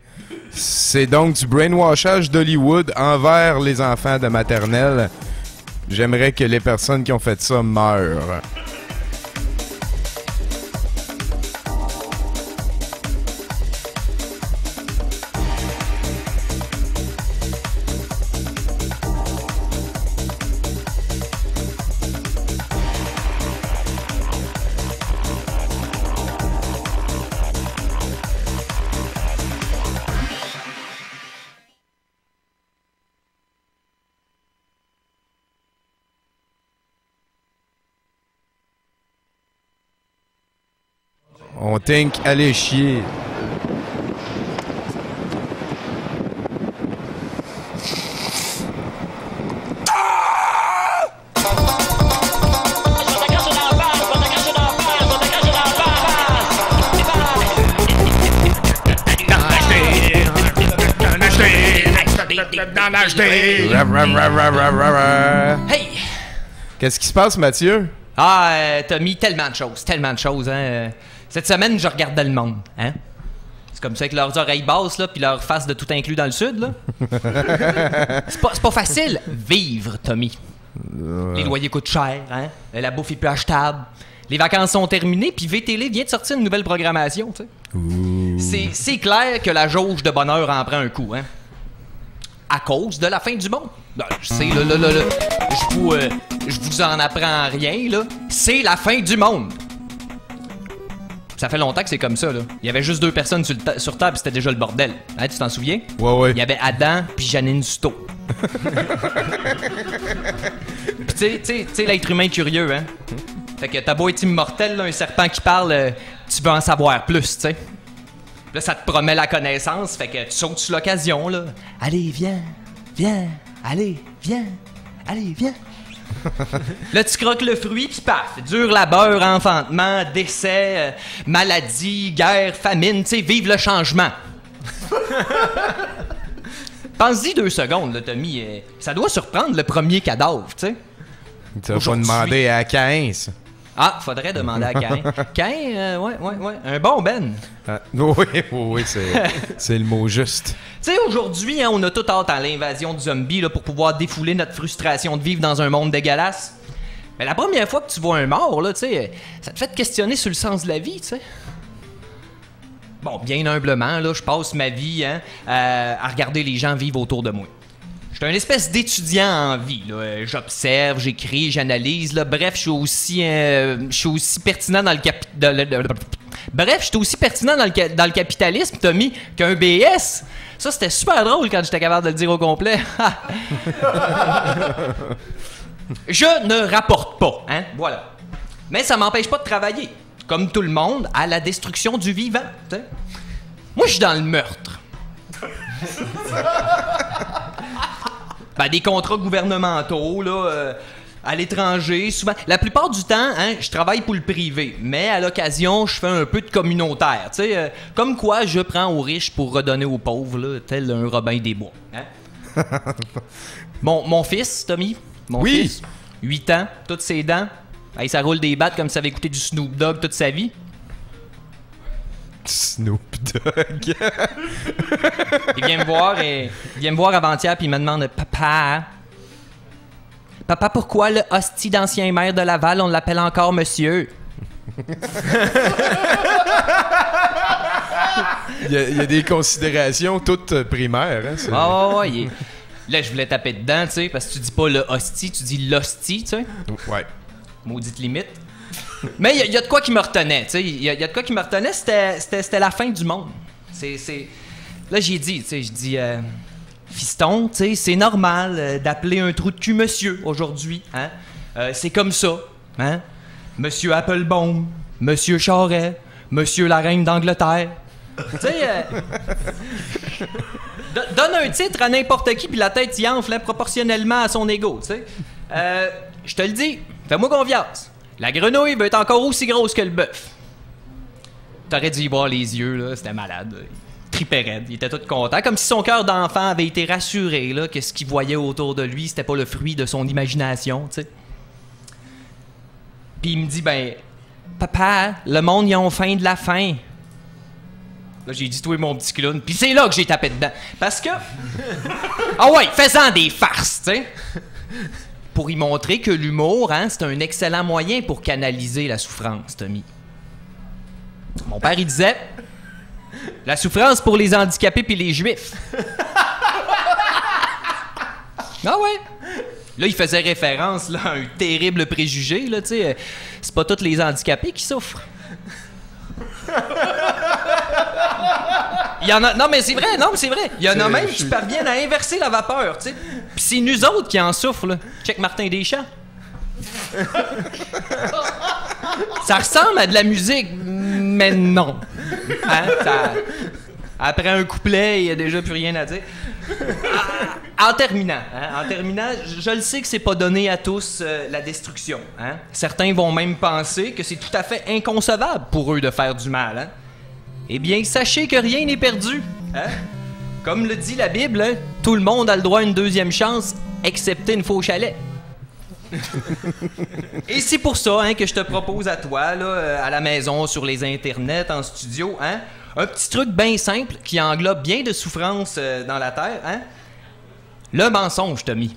S4: C'est donc du brainwashage d'Hollywood envers les enfants de maternelle. J'aimerais que les personnes qui ont fait ça meurent. On think aller chier.
S20: Hey!
S4: Qu'est-ce qui se passe, Mathieu?
S20: T'as mis tellement de choses, hein. Cette semaine, je regardais le monde, hein. C'est comme ça avec leurs oreilles basses, là, puis leur face de tout inclus dans le sud, là. C'est pas facile, vivre, Tommy. Les loyers coûtent cher, hein. La bouffe est plus achetable. Les vacances sont terminées, puis VTL vient de sortir une nouvelle programmation, tu sais. C'est clair que la jauge de bonheur en prend un coup, hein. À cause de la fin du monde. Je sais, là, je vous en apprends rien, là. C'est la fin du monde. Ça fait longtemps que c'est comme ça, là. Il y avait juste 2 personnes sur Terre, puis c'était déjà le bordel. Hein, tu t'en souviens?
S4: Ouais.
S20: Il y avait Adam, puis Janine Suto. Puis tu sais, l'être humain curieux, hein? Fait que t'as beau être immortel, là, un serpent qui parle, tu veux en savoir plus, tu sais. Là, ça te promet la connaissance, fait que tu sautes sur l'occasion, là. Allez, viens, allez, viens. Là, tu croques le fruit, puis paf, dur labeur, enfantement, décès, maladie, guerre, famine, tu sais, vive le changement. Pense-y 2 secondes, là, Tommy. Ça doit surprendre le premier cadavre, tu sais.
S4: Tu vas pas demander à 15.
S20: Ah, faudrait demander à Cain. Cain, ouais. Un bon Ben.
S4: Oui, c'est le mot juste.
S20: Tu sais, aujourd'hui, hein, on a tout hâte à l'invasion de zombies là, pour pouvoir défouler notre frustration de vivre dans un monde dégueulasse. Mais la première fois que tu vois un mort, là, tu sais, ça te fait te questionner sur le sens de la vie, tu sais. Bon, bien humblement, là, je passe ma vie hein, à regarder les gens vivre autour de moi. Je suis un espèce d'étudiant en vie. Là. J'observe, j'écris, j'analyse. Là. Bref, je suis aussi pertinent dans le Bref, je suis aussi pertinent dans le capitalisme, Tommy, qu'un BS. Ça, c'était super drôle quand j'étais capable de le dire au complet. Je ne rapporte pas, hein, voilà. Mais ça m'empêche pas de travailler, comme tout le monde, à la destruction du vivant. T'sais. Moi, je suis dans le meurtre. Ben, des contrats gouvernementaux, là, à l'étranger, souvent. La plupart du temps, hein, je travaille pour le privé, mais à l'occasion, je fais un peu de communautaire, tu sais, comme quoi je prends aux riches pour redonner aux pauvres, là, tel un Robin des Bois. Hein? Mon fils, Tommy, fils, 8 ans, toutes ses dents, hey, ça roule des battes comme si ça avait écouté du Snoop Dogg toute sa vie.
S4: Snoop Dogg.
S20: Il vient me voir avant-hier puis il me demande Papa, pourquoi le hostie d'ancien maire de Laval, on l'appelle encore monsieur?
S4: Il y a des considérations toutes primaires. Hein,
S20: ouais. Là, je voulais taper dedans, tu sais, parce que tu dis pas le hostie, tu dis l'hostie, tu sais.
S4: Ouais.
S20: Maudite limite. Mais il y a de quoi qui me retenait, tu sais. Il y a de quoi qui me retenait, c'était la fin du monde. Là, j'ai dit, tu sais, je dis... Fiston, tu sais, c'est normal d'appeler un trou de cul monsieur aujourd'hui, hein? C'est comme ça, hein? Monsieur Applebaum, Monsieur Charest, Monsieur la Reine d'Angleterre. Tu sais, donne un titre à n'importe qui puis la tête y enfle proportionnellement à son ego, tu sais. Je te le dis, fais-moi confiance. La grenouille va être encore aussi grosse que le bœuf. T'aurais dû y voir les yeux, là, c'était malade. tripait raide. Il était tout content, comme si son cœur d'enfant avait été rassuré là, que ce qu'il voyait autour de lui, c'était pas le fruit de son imagination, tu sais. Puis il me dit, ben, papa, le monde, ils ont faim de la faim. Là, j'ai dit, toi, mon petit clown. Puis c'est là que j'ai tapé dedans. Parce que... Ah ouais, faisant des farces, tu sais. Pour y montrer que l'humour, hein, c'est un excellent moyen pour canaliser la souffrance, Tommy. Mon père, il disait, la souffrance pour les handicapés puis les juifs. Ah ouais. Là, il faisait référence là, à un terrible préjugé, là, tu sais. C'est pas tous les handicapés qui souffrent. Il y en a... Non, mais c'est vrai, Il y en a même qui parviennent à inverser la vapeur, tu sais. Puis c'est nous autres qui en souffrent, là. Check Martin Deschamps. Ça ressemble à de la musique, mais non. Hein? Après un couplet, il n'y a déjà plus rien à dire. En terminant, je le sais que c'est pas donné à tous la destruction. Hein? Certains vont même penser que c'est tout à fait inconcevable pour eux de faire du mal. Hein? Eh bien, sachez que rien n'est perdu. Hein? Comme le dit la Bible, hein, tout le monde a le droit à une deuxième chance, excepté une faux chalet. Et c'est pour ça hein, que je te propose à toi, là, à la maison, sur les internets, en studio, hein, un petit truc bien simple qui englobe bien de souffrance dans la terre. Hein? Le mensonge, Tommy.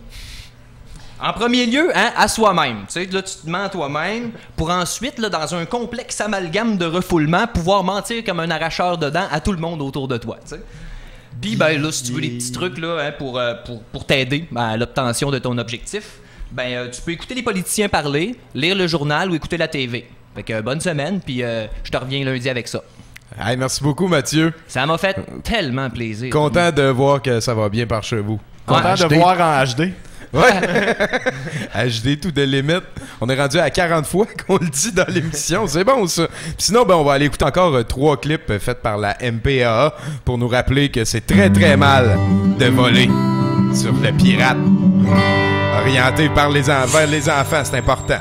S20: En premier lieu, hein, à soi-même. Tu sais, là, tu te mens à toi-même pour ensuite, là, dans un complexe amalgame de refoulement, pouvoir mentir comme un arracheur de dents à tout le monde autour de toi. Tu sais. Puis, ben là, si tu veux des petits trucs là, hein, pour t'aider à l'obtention de ton objectif, ben tu peux écouter les politiciens parler, lire le journal ou écouter la TV. Fait que bonne semaine, puis je te reviens lundi avec ça.
S4: Hey, merci beaucoup, Mathieu.
S20: Ça m'a fait tellement plaisir.
S4: Content de voir que ça va bien par chez vous.
S13: Content de voir en HD.
S4: Ouais. HD tout de limite. On est rendu à 40 fois qu'on le dit dans l'émission. C'est bon, ça. Puis sinon, ben, on va aller écouter encore 3 clips faits par la MPAA pour nous rappeler que c'est très, très mal de voler sur le pirate. Orienté vers les enfants, c'est important.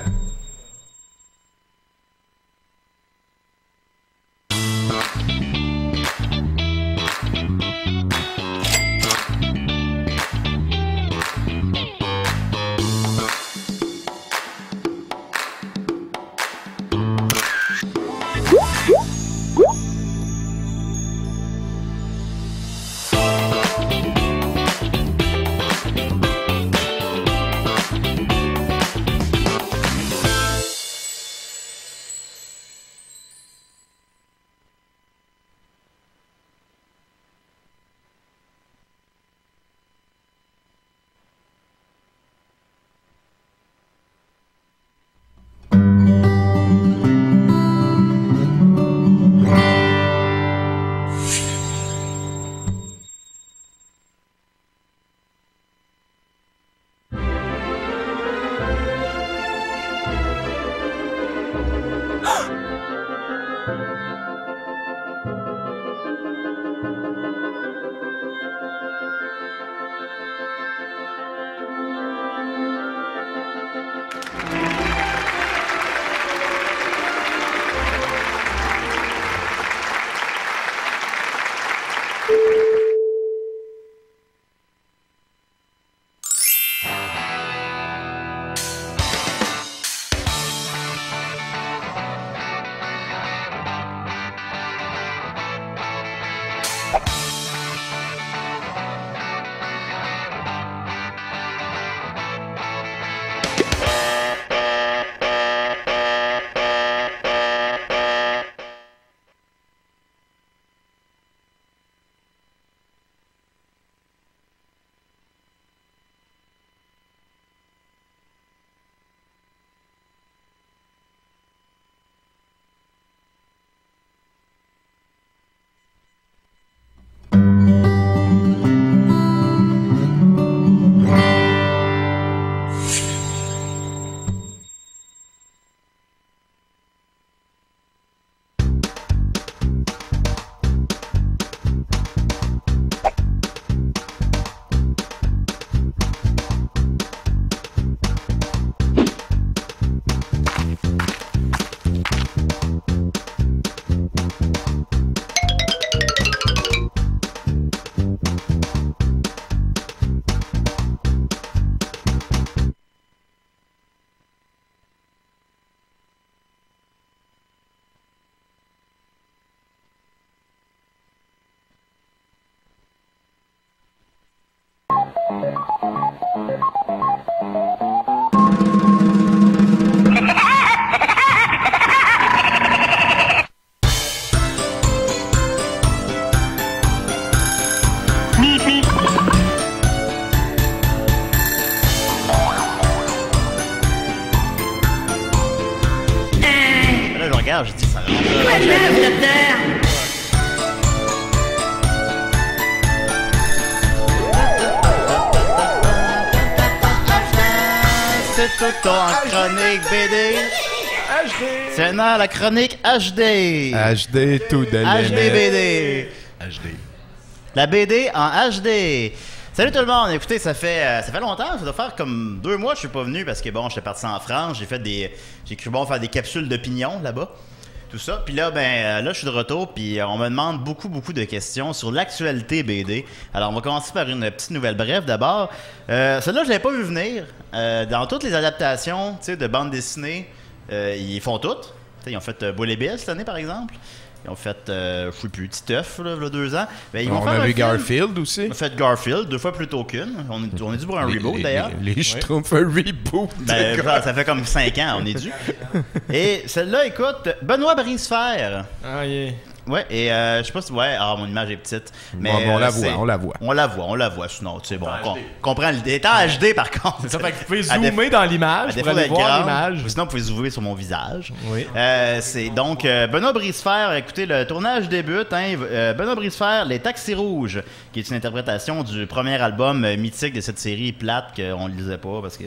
S2: C'est tout en chronique BD. HD. C'est maintenant la chronique HD.
S4: HD tout de
S2: HD BD.
S19: HD.
S2: La BD en HD. Salut tout le monde. Écoutez, ça fait longtemps. Ça doit faire comme 2 mois que je suis pas venu parce que bon, j'étais parti en France. J'ai cru bon faire des capsules d'opinion là-bas. Tout ça. Puis là, là, je suis de retour. Puis on me demande beaucoup de questions sur l'actualité BD. Alors, on va commencer par une petite nouvelle brève d'abord. Celle-là, je l'avais pas vu venir. Dans toutes les adaptations, tu sais, de bandes dessinées, ils font toutes. T'sais, ils ont fait Boule et Bill cette année, par exemple. Ils ont fait, je sais plus, Titeuf, là, il y a 2 ans. Ils vont
S4: on
S2: faire
S4: a vu
S2: film.
S4: Garfield aussi.
S2: On a fait Garfield, 2 fois plutôt qu'une. On est dû pour un reboot, d'ailleurs.
S4: Les Schtroumpfs, un reboot.
S2: Ça fait comme 5 ans, on est dû. Et celle-là, écoute, Benoît Brisefer.
S13: Ah, yeah.
S2: Ouais, et je sais pas si... Ouais, mon image est petite. Mais
S4: on la voit.
S2: On la voit, sinon, tu sais, bon, on comprend l'idée. C'est en HD, par contre.
S13: C'est ça, fait que vous pouvez zoomer dans l'image pour aller voir l'image.
S2: Sinon, vous pouvez zoomer sur mon visage.
S13: Oui.
S2: C'est donc Benoît Brisefer. Écoutez, le tournage débute. Benoît Brisefer, Les Taxis Rouges, qui est une interprétation du premier album mythique de cette série plate qu'on ne lisait pas parce que...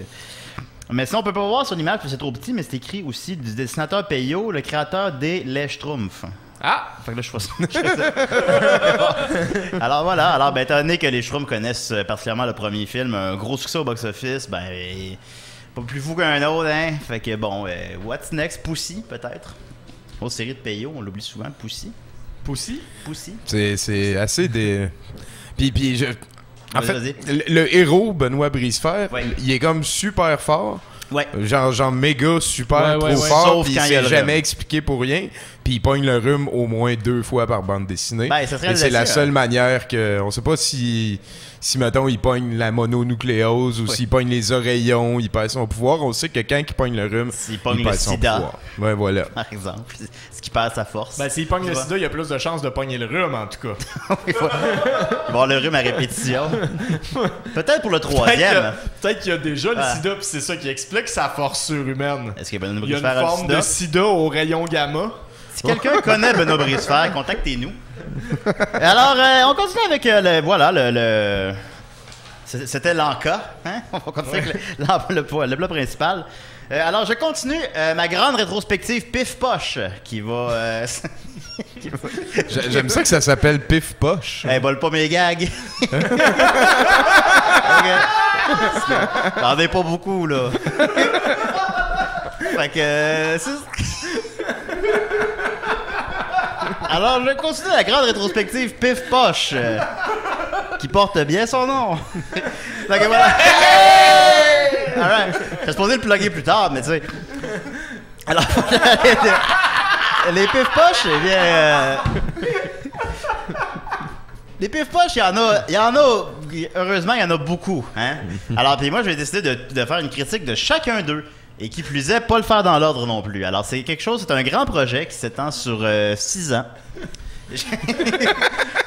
S2: Mais sinon, on peut pas voir sur l'image parce que c'est trop petit, mais c'est écrit aussi du dessinateur Peyo, le créateur des Les Schtroumpfs.
S13: Ah!
S2: Fait que là, je fais ça. Alors voilà. Alors, étant donné que les Schtroumpfs connaissent particulièrement le premier film, un gros succès au box-office, pas plus fou qu'un autre, hein? Fait que bon, what's next? Poussy, peut-être. Grosse série de Peyo, on l'oublie souvent, Poussy.
S13: Poussy?
S2: Poussy.
S4: C'est assez des... Puis en fait, le héros, Benoît Brisefer, il est comme super fort.
S2: Ouais.
S4: Genre méga super trop fort.
S2: Sauf
S4: puis
S2: quand
S4: il
S2: il y a
S4: s'est
S2: le
S4: jamais
S2: rhume.
S4: expliqué pour rien. Puis il pogne le rhume au moins 2 fois par bande dessinée.
S2: Ça serait
S4: et c'est la
S2: là-dessus,
S4: seule manière que... On sait pas si mettons, il pogne la mononucléose ou s'il pogne les oreillons, il perd son pouvoir. On sait que quand il pogne le rhume,
S2: s'il pogne
S4: il
S2: le
S4: perd son
S2: sida,
S4: pouvoir. Ouais, voilà.
S2: Par exemple. Ce qui perd sa force.
S13: S'il pogne le sida, il y a plus de chances de pogner le rhume, en tout cas.
S2: Il va avoir le rhume à répétition. Peut-être pour le 3e.
S13: Peut-être qu'il y a déjà le sida, puis c'est ça qui explique sa force surhumaine.
S2: Est-ce que Benoît
S13: Il y a
S2: Brisefer
S13: une forme de sida au rayon gamma.
S2: Si quelqu'un connaît Benoît Brisefer, contactez-nous. Alors, on continue avec le c'était l'Anka. Hein? On va continuer avec le plat principal. Alors, je continue ma grande rétrospective Pif Poche qui va...
S4: J'aime ça que ça s'appelle Pif Poche.
S2: Vole pas mes gags. T'en ai pas beaucoup, là. Fait que... Alors, je continue la grande rétrospective Pif Poche, qui porte bien son nom. Fait que voilà. Alright. J'étais supposé le plugger plus tard, mais tu sais. Alors, les Pif Poche, eh bien... Les Pif Poche, il y en a, heureusement, il y en a beaucoup. Hein? Alors, puis moi, j'ai décidé de faire une critique de chacun d'eux. Et qui plus est, pas le faire dans l'ordre non plus. Alors, c'est un grand projet qui s'étend sur 6 ans.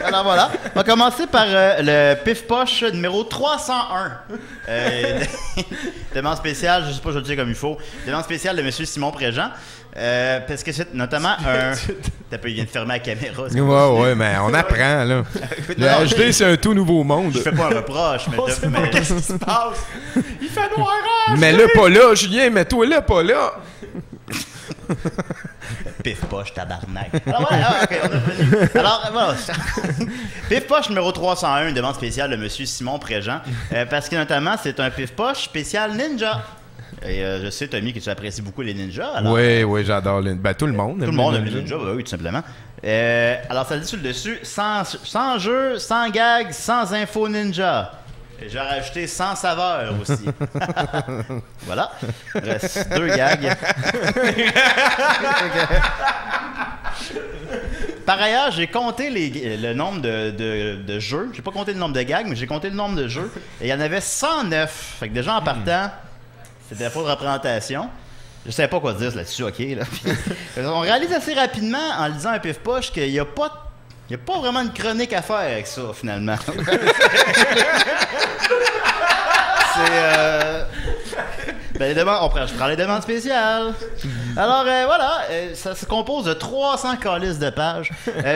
S2: Alors voilà, on va commencer par le Pif Poche numéro 301. Demande spéciale, je sais pas, je le dis comme il faut. Demande spéciale de M. Simon Préjean. Parce que c'est notamment un... Il vient de fermer la caméra.
S4: Ouais, mais on apprend, là. Le HD, c'est un tout nouveau monde.
S2: Je fais pas un reproche, mais...
S13: Qu'est-ce qui se passe? Il fait noir.
S4: Mets-le pas là, Julien, mets-toi là, pas là.
S2: Pif Poche, tabarnak. Alors voilà, ok, on est revenu. Alors voilà. Pif Poche numéro 301, une demande spéciale de M. Simon Préjean. Parce que notamment, c'est un Pif Poche spécial ninja. Et je sais, Tommy, que tu apprécies beaucoup les ninjas.
S4: Oui, j'adore les ninjas. Tout le monde
S2: aime les ninjas. Oui, tout simplement. Alors, ça dit sur le dessus, sans jeu, sans gag, sans info ninja. Et j'ai rajouté sans saveur aussi. Voilà. Il reste 2 gags. Par ailleurs, j'ai compté le nombre de jeux. J'ai pas compté le nombre de gags, mais j'ai compté le nombre de jeux. Et il y en avait 109. Fait que déjà en partant, c'était la faute de représentation. Je savais pas quoi dire là-dessus, ok. Là. On réalise assez rapidement, en lisant un Pif Poche, qu'il n'y a pas vraiment une chronique à faire avec ça, finalement. C'est... je prends les demandes spéciales. Alors voilà, ça se compose de 300 calices de pages.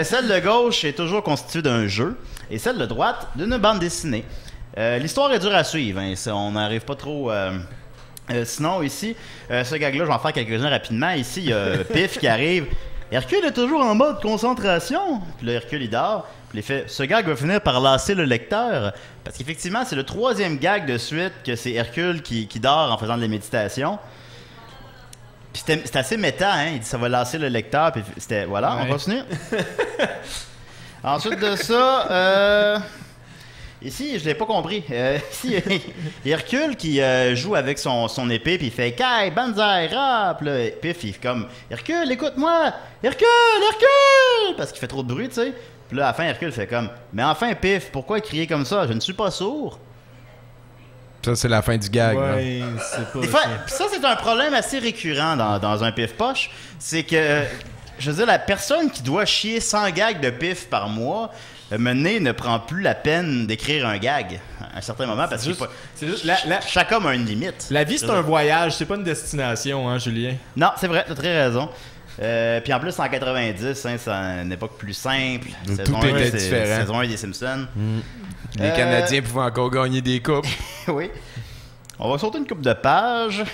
S2: Celle de gauche est toujours constituée d'un jeu et celle de droite d'une bande dessinée. L'histoire est dure à suivre, hein, on n'arrive pas trop... sinon, ici, ce gag-là, je vais en faire quelques-uns rapidement. Ici, il y a Piff qui arrive. Hercule est toujours en mode concentration. Puis là, Hercule, il dort. Puis il fait, ce gag va finir par lasser le lecteur. Parce qu'effectivement, c'est le 3e gag de suite que c'est Hercule qui dort en faisant de la méditation. Puis c'était assez méta, hein. Il dit, ça va lasser le lecteur. Puis c'était, voilà, on continue. Ensuite de ça, ici, je l'ai pas compris. Ici, il y a Hercule qui joue avec son épée, puis il fait Kai, Banzai, rap. Là, Piff, il fait comme Hercule, écoute-moi, Hercule, Hercule, parce qu'il fait trop de bruit, tu sais. Puis là, à la fin, Hercule fait comme mais enfin, Piff, pourquoi crier comme ça? Je ne suis pas sourd.
S4: Ça, c'est la fin du gag.
S13: Ouais, c'est pas.
S2: Des fois, ça, c'est un problème assez récurrent dans un Piff-Poche. C'est que, je veux dire, la personne qui doit chier 100 gags de Piff par mois, Mené ne prend plus la peine d'écrire un gag à un certain moment parce que chaque homme a une limite.
S13: La vie, c'est un voyage, c'est pas une destination, hein, Julien?
S2: Non, c'est vrai, t'as très raison. Puis en plus, en 90, hein, c'est une époque plus simple.
S4: Tout était différent.
S2: Saison 1 des Simpsons.
S4: Les Canadiens pouvaient encore gagner des coupes.
S2: Oui. On va sauter une coupe de pages.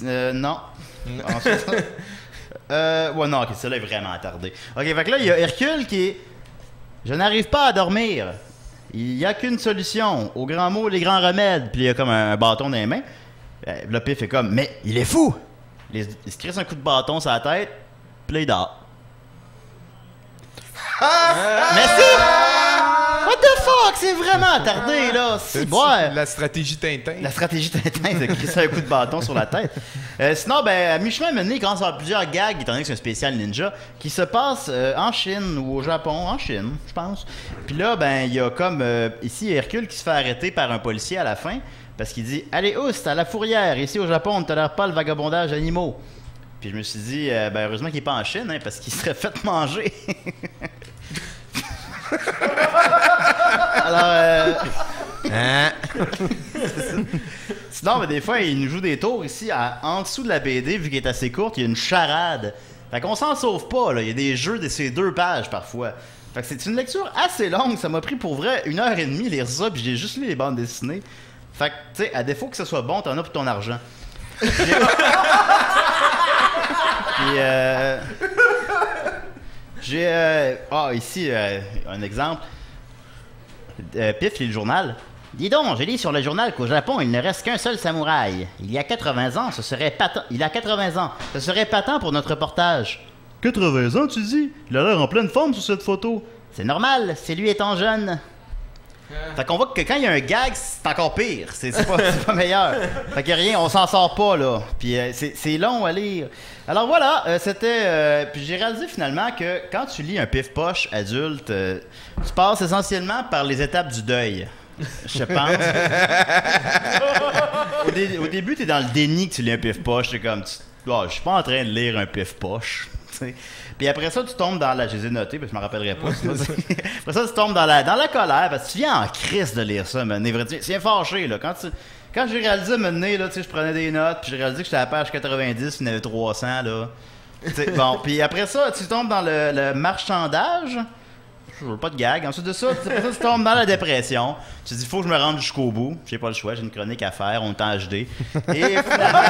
S2: Non. Ensuite, ouais, non, ok, celle-là est vraiment attardée. Ok, fait que là, il y a Hercule qui est. Je n'arrive pas à dormir. Il n'y a qu'une solution. Au grand mot, les grands remèdes. Puis il y a comme un bâton dans les mains. Le Piff fait comme, mais il est fou! Il se crisse un coup de bâton sur la tête. Puis là, il dort. Merci! What the fuck? C'est vraiment attardé, là! C'est
S4: la stratégie Tintin.
S2: La stratégie Tintin, c'est de crisser un coup de bâton sur la tête. Sinon, ben, à mi-chemin, maintenant, il commence à avoir plusieurs gags, étant donné que c'est un spécial ninja, qui se passe en Chine ou au Japon. En Chine, je pense. Puis là, ben, il y a comme... ici, Hercule qui se fait arrêter par un policier à la fin, parce qu'il dit « Allez, oust, à la fourrière! Ici, au Japon, on ne tolère pas le vagabondage d'animaux. » Puis je me suis dit, ben, heureusement qu'il n'est pas en Chine, hein, parce qu'il serait fait manger. Alors, sinon, mais des fois, il nous joue des tours ici, en dessous de la BD, vu qu'elle est assez courte, il y a une charade. Fait qu'on s'en sauve pas, là. Il y a des jeux de ces 2 pages, parfois. Fait que c'est une lecture assez longue. Ça m'a pris, pour vrai, 1h30 lire ça, puis j'ai juste lu les bandes dessinées. Fait que, tu sais, à défaut que ce soit bon, t'en as pour ton argent. Puis, ici, un exemple. Piff, il lit le journal. Dis donc, j'ai lu sur le journal qu'au Japon, il ne reste qu'un seul samouraï. Il y a 80 ans, ce serait patent. Il a 80 ans. Ce serait patent pour notre reportage. 80 ans, tu dis? Il a l'air en pleine forme sur cette photo. C'est normal, c'est lui étant jeune. Fait qu'on voit que quand il y a un gag, c'est encore pire. C'est pas meilleur. Fait qu'il y a rien, on s'en sort pas, là. Puis c'est long à lire. Alors voilà, c'était... puis j'ai réalisé finalement que quand tu lis un Piff-Poche adulte, tu passes essentiellement par les étapes du deuil. Je pense. Au début, t'es dans le déni que tu lis un Piff-Poche. T'es comme... je suis pas en train de lire un Piff-Poche. Puis après ça, tu tombes dans la... Je les ai notés, parce que je me rappellerai pas. Après ça, tu tombes dans la colère, parce que tu viens en crise de lire ça, mais c'est bien fâché, là. Quand j'ai réalisé, là, je prenais des notes, puis j'ai réalisé que j'étais à la page 90, il y en avait 300, là. Bon, puis après ça, tu tombes dans le marchandage. Je veux pas de gag. Ensuite de ça, tu tombes dans la dépression. Tu te dis, il faut que je me rende jusqu'au bout. J'ai pas le choix, j'ai une chronique à faire, on est en HD. Et finalement...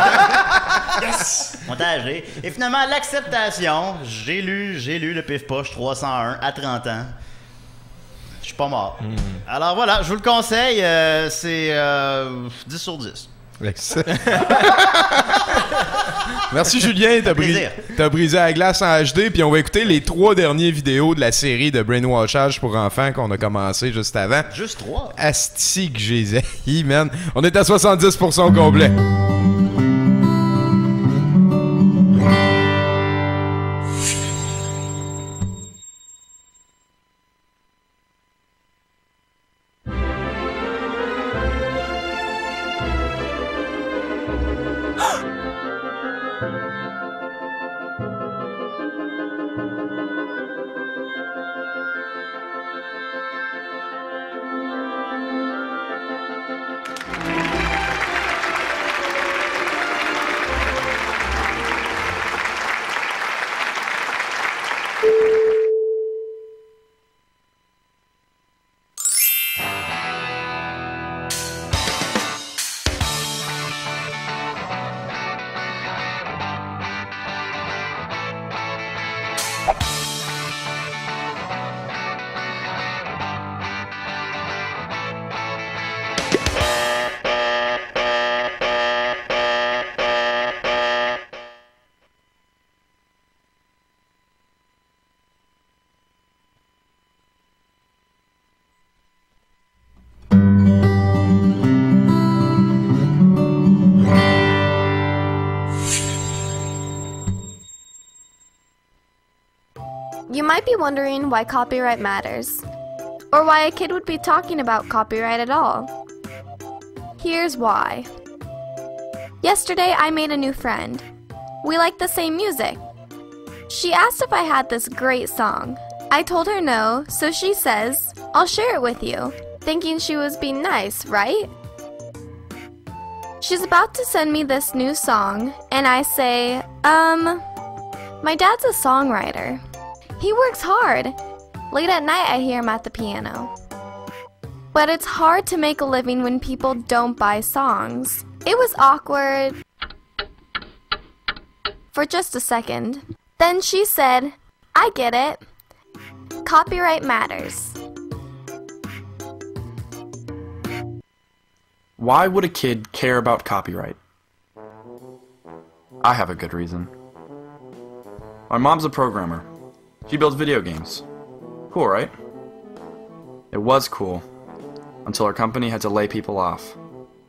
S2: Yes! On est en HD. Et finalement, l'acceptation. J'ai lu le Piff-Poche 301 à 30 ans. Je suis pas mort. Alors voilà, je vous le conseille. C'est 10 sur 10.
S4: Merci Julien, t'as brisé la glace en HD, puis on va écouter les 3 dernières vidéos de la série de brainwashage pour enfants qu'on a commencé juste avant.
S2: Juste 3?
S4: Asti que j'ai haï, man. On est à 70% complet.
S21: might be wondering why copyright matters, or why a kid would be talking about copyright at all. Here's why. Yesterday, I made a new friend. We like the same music. She asked if I had this great song. I told her no, so she says, I'll share it with you, thinking she was being nice, right? She's about to send me this new song, and I say, my dad's a songwriter. He works hard. Late at night, I hear him at the piano. But it's hard to make a living when people don't buy songs. It was awkward for just a second. Then she said, I get it. Copyright matters.
S22: Why would a kid care about copyright? I have a good reason. My mom's a programmer. She builds video games. Cool, right? It was cool, until our company had to lay people off.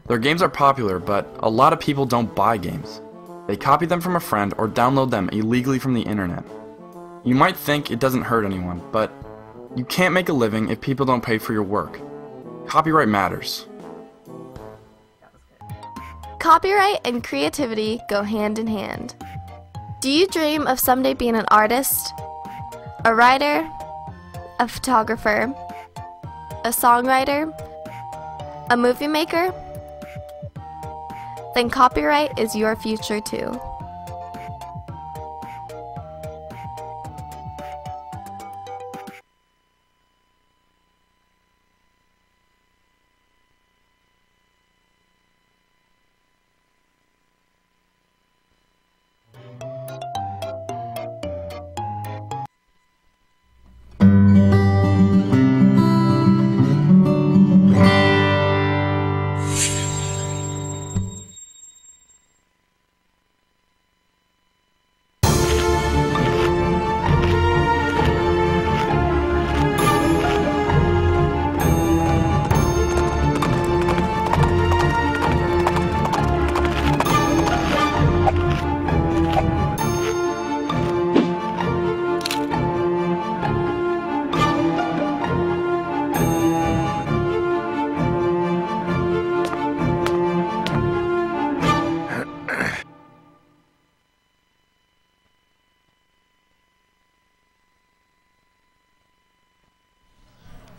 S22: Their games are popular, but a lot of people don't buy games. They copy them from a friend or download them illegally from the internet. You might think it doesn't hurt anyone, but you can't make a living if people don't pay for your work. Copyright matters.
S21: Copyright and creativity go hand in hand. Do you dream of someday being an artist, a writer, a photographer, a songwriter, a movie maker? Then copyright is your future too.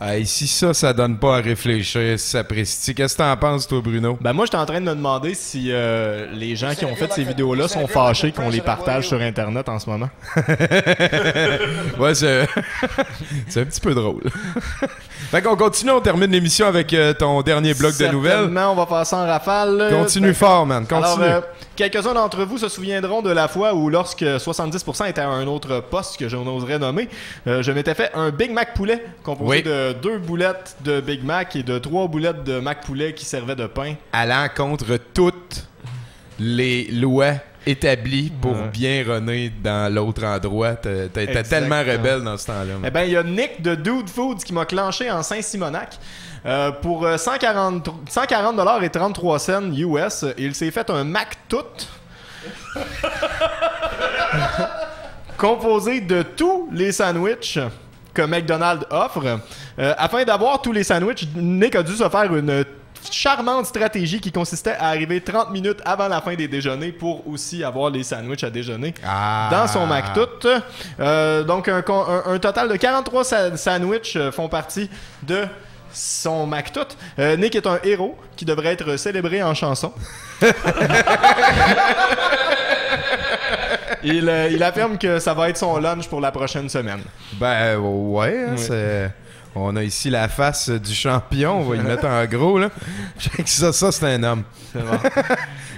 S4: Hey, si ça donne pas à réfléchir, si ça précise. Qu'est-ce que t'en penses, toi, Bruno?
S13: Ben moi, j'étais en train de me demander si les gens qui ont fait ces vidéos-là sont fâchés qu'on les partage sur Internet en ce moment.
S4: Ouais, c'est un petit peu drôle. Fait qu'on continue, on termine l'émission avec ton dernier bloc de nouvelles.
S13: Certainement, on va faire ça en rafale.
S4: Continue fort, man, continue.
S13: Alors, quelques-uns d'entre vous se souviendront de la fois où, lorsque 70% était à un autre poste que je n'oserais nommer, je m'étais fait un Big Mac poulet composé de 2 boulettes de Big Mac et de 3 boulettes de Mac poulet qui servaient de pain.
S4: Allant contre toutes les lois établies pour bien runner dans l'autre endroit. T'étais tellement rebelle dans ce temps-là.
S13: Eh ben, il y a Nick de Dude Foods qui m'a clenché en Saint-Simonac. Pour 140$ et 33 cents US, il s'est fait un Mac tout composé de tous les sandwichs que McDonald's offre. Afin d'avoir tous les sandwichs, Nick a dû se faire une charmante stratégie qui consistait à arriver 30 minutes avant la fin des déjeuners pour aussi avoir les sandwichs à déjeuner dans son McTout. Donc un total de 43 sandwichs font partie de son McTout. Nick est un héros qui devrait être célébré en chanson. Il affirme que ça va être son lunch pour la prochaine semaine.
S4: Ben ouais, hein, c'est... On a ici la face du champion, on va y mettre en gros là. Ça c'est un homme. C'est bon.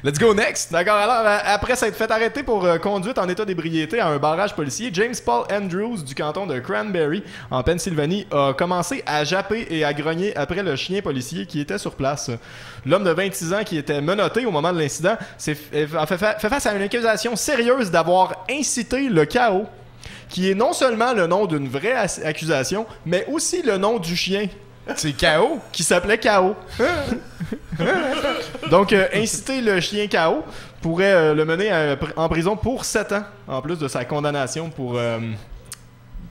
S4: Let's go next.
S13: D'accord, alors après s'être fait arrêter pour conduite en état d'ébriété à un barrage policier, James Paul Andrews du canton de Cranberry en Pennsylvanie a commencé à japper et à grogner après le chien policier qui était sur place. L'homme de 26 ans qui était menotté au moment de l'incident a fait face à une accusation sérieuse d'avoir incité le chaos, qui est non seulement le nom d'une vraie accusation, mais aussi le nom du chien.
S4: C'est K.O.
S13: Qui s'appelait K.O. Donc, inciter le chien K.O. pourrait le mener en prison pour 7 ans, en plus de sa condamnation pour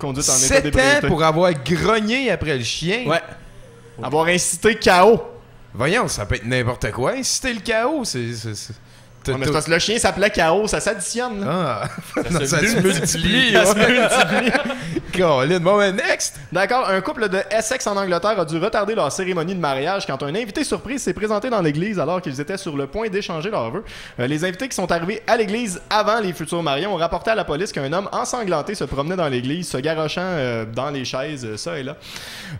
S13: conduite en état
S4: 7
S13: d'ébriété.
S4: ans pour avoir grogné après le chien?
S13: Ouais. Avoir incité chaos.
S4: Voyons, ça peut être n'importe quoi. Inciter le chaos, c'est...
S13: Ouais, mais c'est parce que le chien s'appelait chaos, ça s'additionne.
S4: Ah,
S13: ça
S4: se multiplie.
S13: Ça se multiplie.
S4: Colin, bon, ben, next!
S13: D'accord, un couple de Essex en Angleterre a dû retarder leur cérémonie de mariage quand un invité surprise s'est présenté dans l'église alors qu'ils étaient sur le point d'échanger leurs vœux. Les invités qui sont arrivés à l'église avant les futurs mariés ont rapporté à la police qu'un homme ensanglanté se promenait dans l'église, se garochant dans les chaises, ça et là.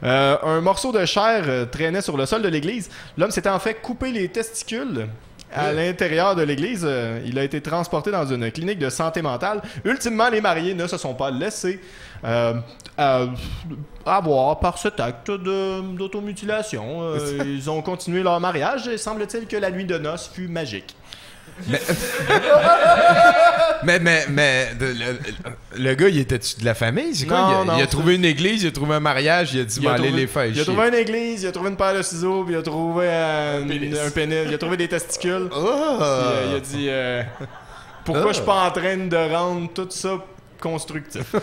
S13: Un morceau de chair traînait sur le sol de l'église. L'homme s'était en fait coupé les testicules. À l'intérieur de l'église, il a été transporté dans une clinique de santé mentale. Ultimement, les mariés ne se sont pas laissés avoir par cet acte d'automutilation. Ils ont continué leur mariage et semble-t-il que la nuit de noces fut magique.
S4: Mais le gars, il était-tu de la famille? C'est quoi? Il a trouvé une église, il a trouvé un mariage, il a dit m'aller les faire.
S13: Il a trouvé une église, il a trouvé une paire de ciseaux, puis il a trouvé un pénis, il a trouvé des testicules. Il a dit pourquoi je suis pas en train de rendre tout ça constructif.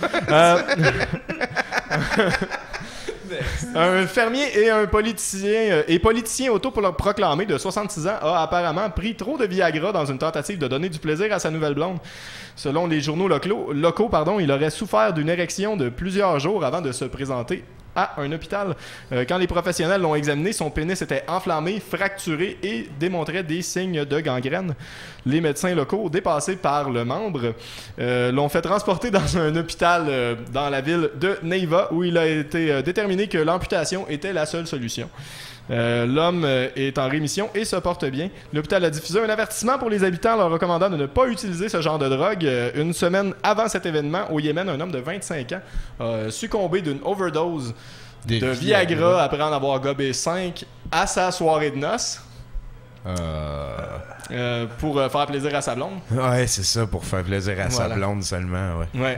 S13: Un fermier et un politicien autoproclamé de 66 ans a apparemment pris trop de Viagra dans une tentative de donner du plaisir à sa nouvelle blonde. Selon les journaux locaux, il aurait souffert d'une érection de plusieurs jours avant de se présenter à un hôpital. Quand les professionnels l'ont examiné, son pénis était enflammé, fracturé et démontrait des signes de gangrène. Les médecins locaux, dépassés par le membre, l'ont fait transporter dans un hôpital dans la ville de Neiva où il a été déterminé que l'amputation était la seule solution. L'homme est en rémission et se porte bien. L'hôpital a diffusé un avertissement pour les habitants leur recommandant de ne pas utiliser ce genre de drogue. Une semaine avant cet événement, au Yémen, un homme de 25 ans a succombé d'une overdose de Viagra après en avoir gobé 5 à sa soirée de noces. Pour faire plaisir à sa blonde.
S4: Ouais, c'est ça, pour faire plaisir à sa blonde seulement, ouais.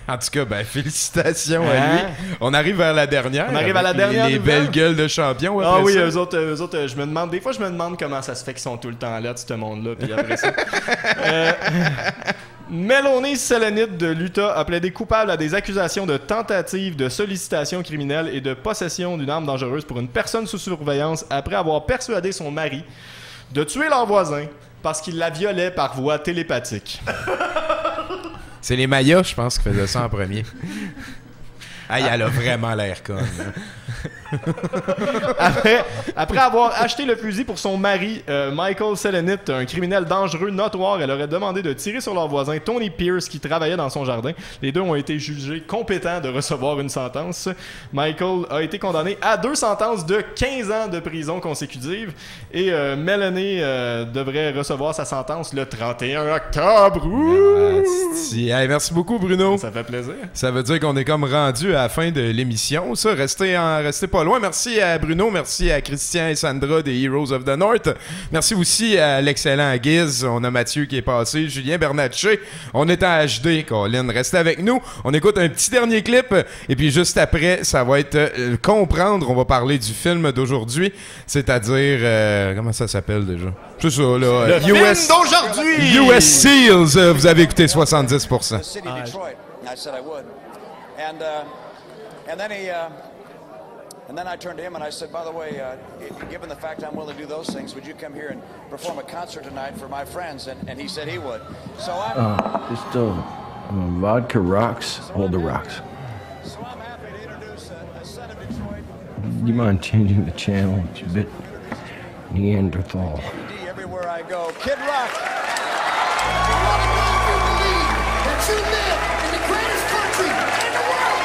S4: En tout cas, ben, félicitations à lui. On arrive vers la dernière.
S13: On arrive à la dernière.
S4: Les belles gueules de champions.
S13: Ah oui, eux autres, je me demande, des fois, je me demande comment ça se fait qu'ils sont tout le temps là, de ce monde-là, puis après ça. Melanie Selenit de l'Utah a plaidé coupable à des accusations de tentative de sollicitation criminelle et de possession d'une arme dangereuse pour une personne sous surveillance après avoir persuadé son mari de tuer leur voisin parce qu'il la violait par voie télépathique.
S4: C'est les Mayas, je pense, qui faisaient ça en premier. Aïe, elle a vraiment l'air conne.
S13: Après avoir acheté le fusil pour son mari, Michael Selenit, un criminel dangereux notoire, elle aurait demandé de tirer sur leur voisin Tony Pierce qui travaillait dans son jardin. Les deux ont été jugés compétents de recevoir une sentence. Michael a été condamné à 2 sentences de 15 ans de prison consécutive et Melanie devrait recevoir sa sentence le 31 octobre.
S4: Hey, merci beaucoup, Bruno.
S13: Ça fait plaisir.
S4: Ça veut dire qu'on est comme rendu à la fin de l'émission. Ça, restez pas loin. Merci à Bruno, merci à Christian et Sandra des Heroes of the North. Merci aussi à l'excellent Giz. On a Mathieu qui est passé, Julien Bernatchez. On est en HD, Colin. Restez avec nous. On écoute un petit dernier clip et puis juste après, ça va être comprendre. On va parler du film d'aujourd'hui, c'est-à-dire comment ça s'appelle déjà? C'est ça, là.
S13: Le film d'aujourd'hui!
S4: US Seals. Vous avez écouté 70%.
S1: And then I turned to him and I said, by the way, given the fact I'm willing to do those things, would you come here and perform a concert tonight for my friends? And he said he would. So
S3: just vodka rocks, hold the rocks.
S1: So I'm happy to introduce a son of Detroit.
S3: Do you mind changing the channel? It's a bit Neanderthal.
S1: D everywhere I go. Kid Rock.
S10: That you live in the greatest country in the world.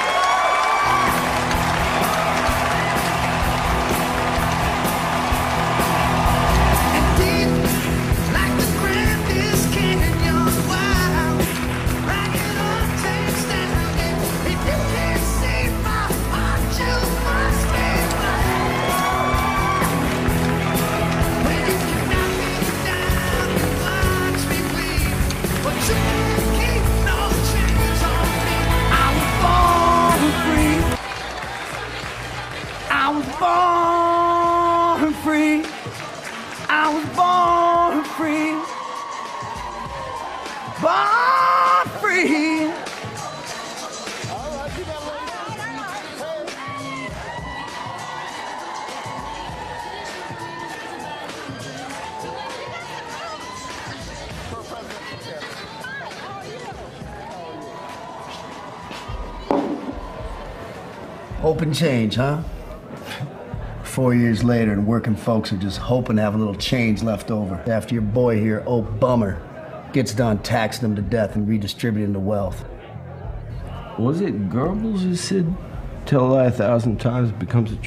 S10: Born free. I was born free. Born free.
S5: Hope and change, huh? 4 years later, and working folks are just hoping to have a little change left over after your boy here, old Bummer, gets done taxing them to death and redistributing the wealth.
S3: Was it Goebbels who said, "Tell a lie 1,000 times, it becomes a truth"?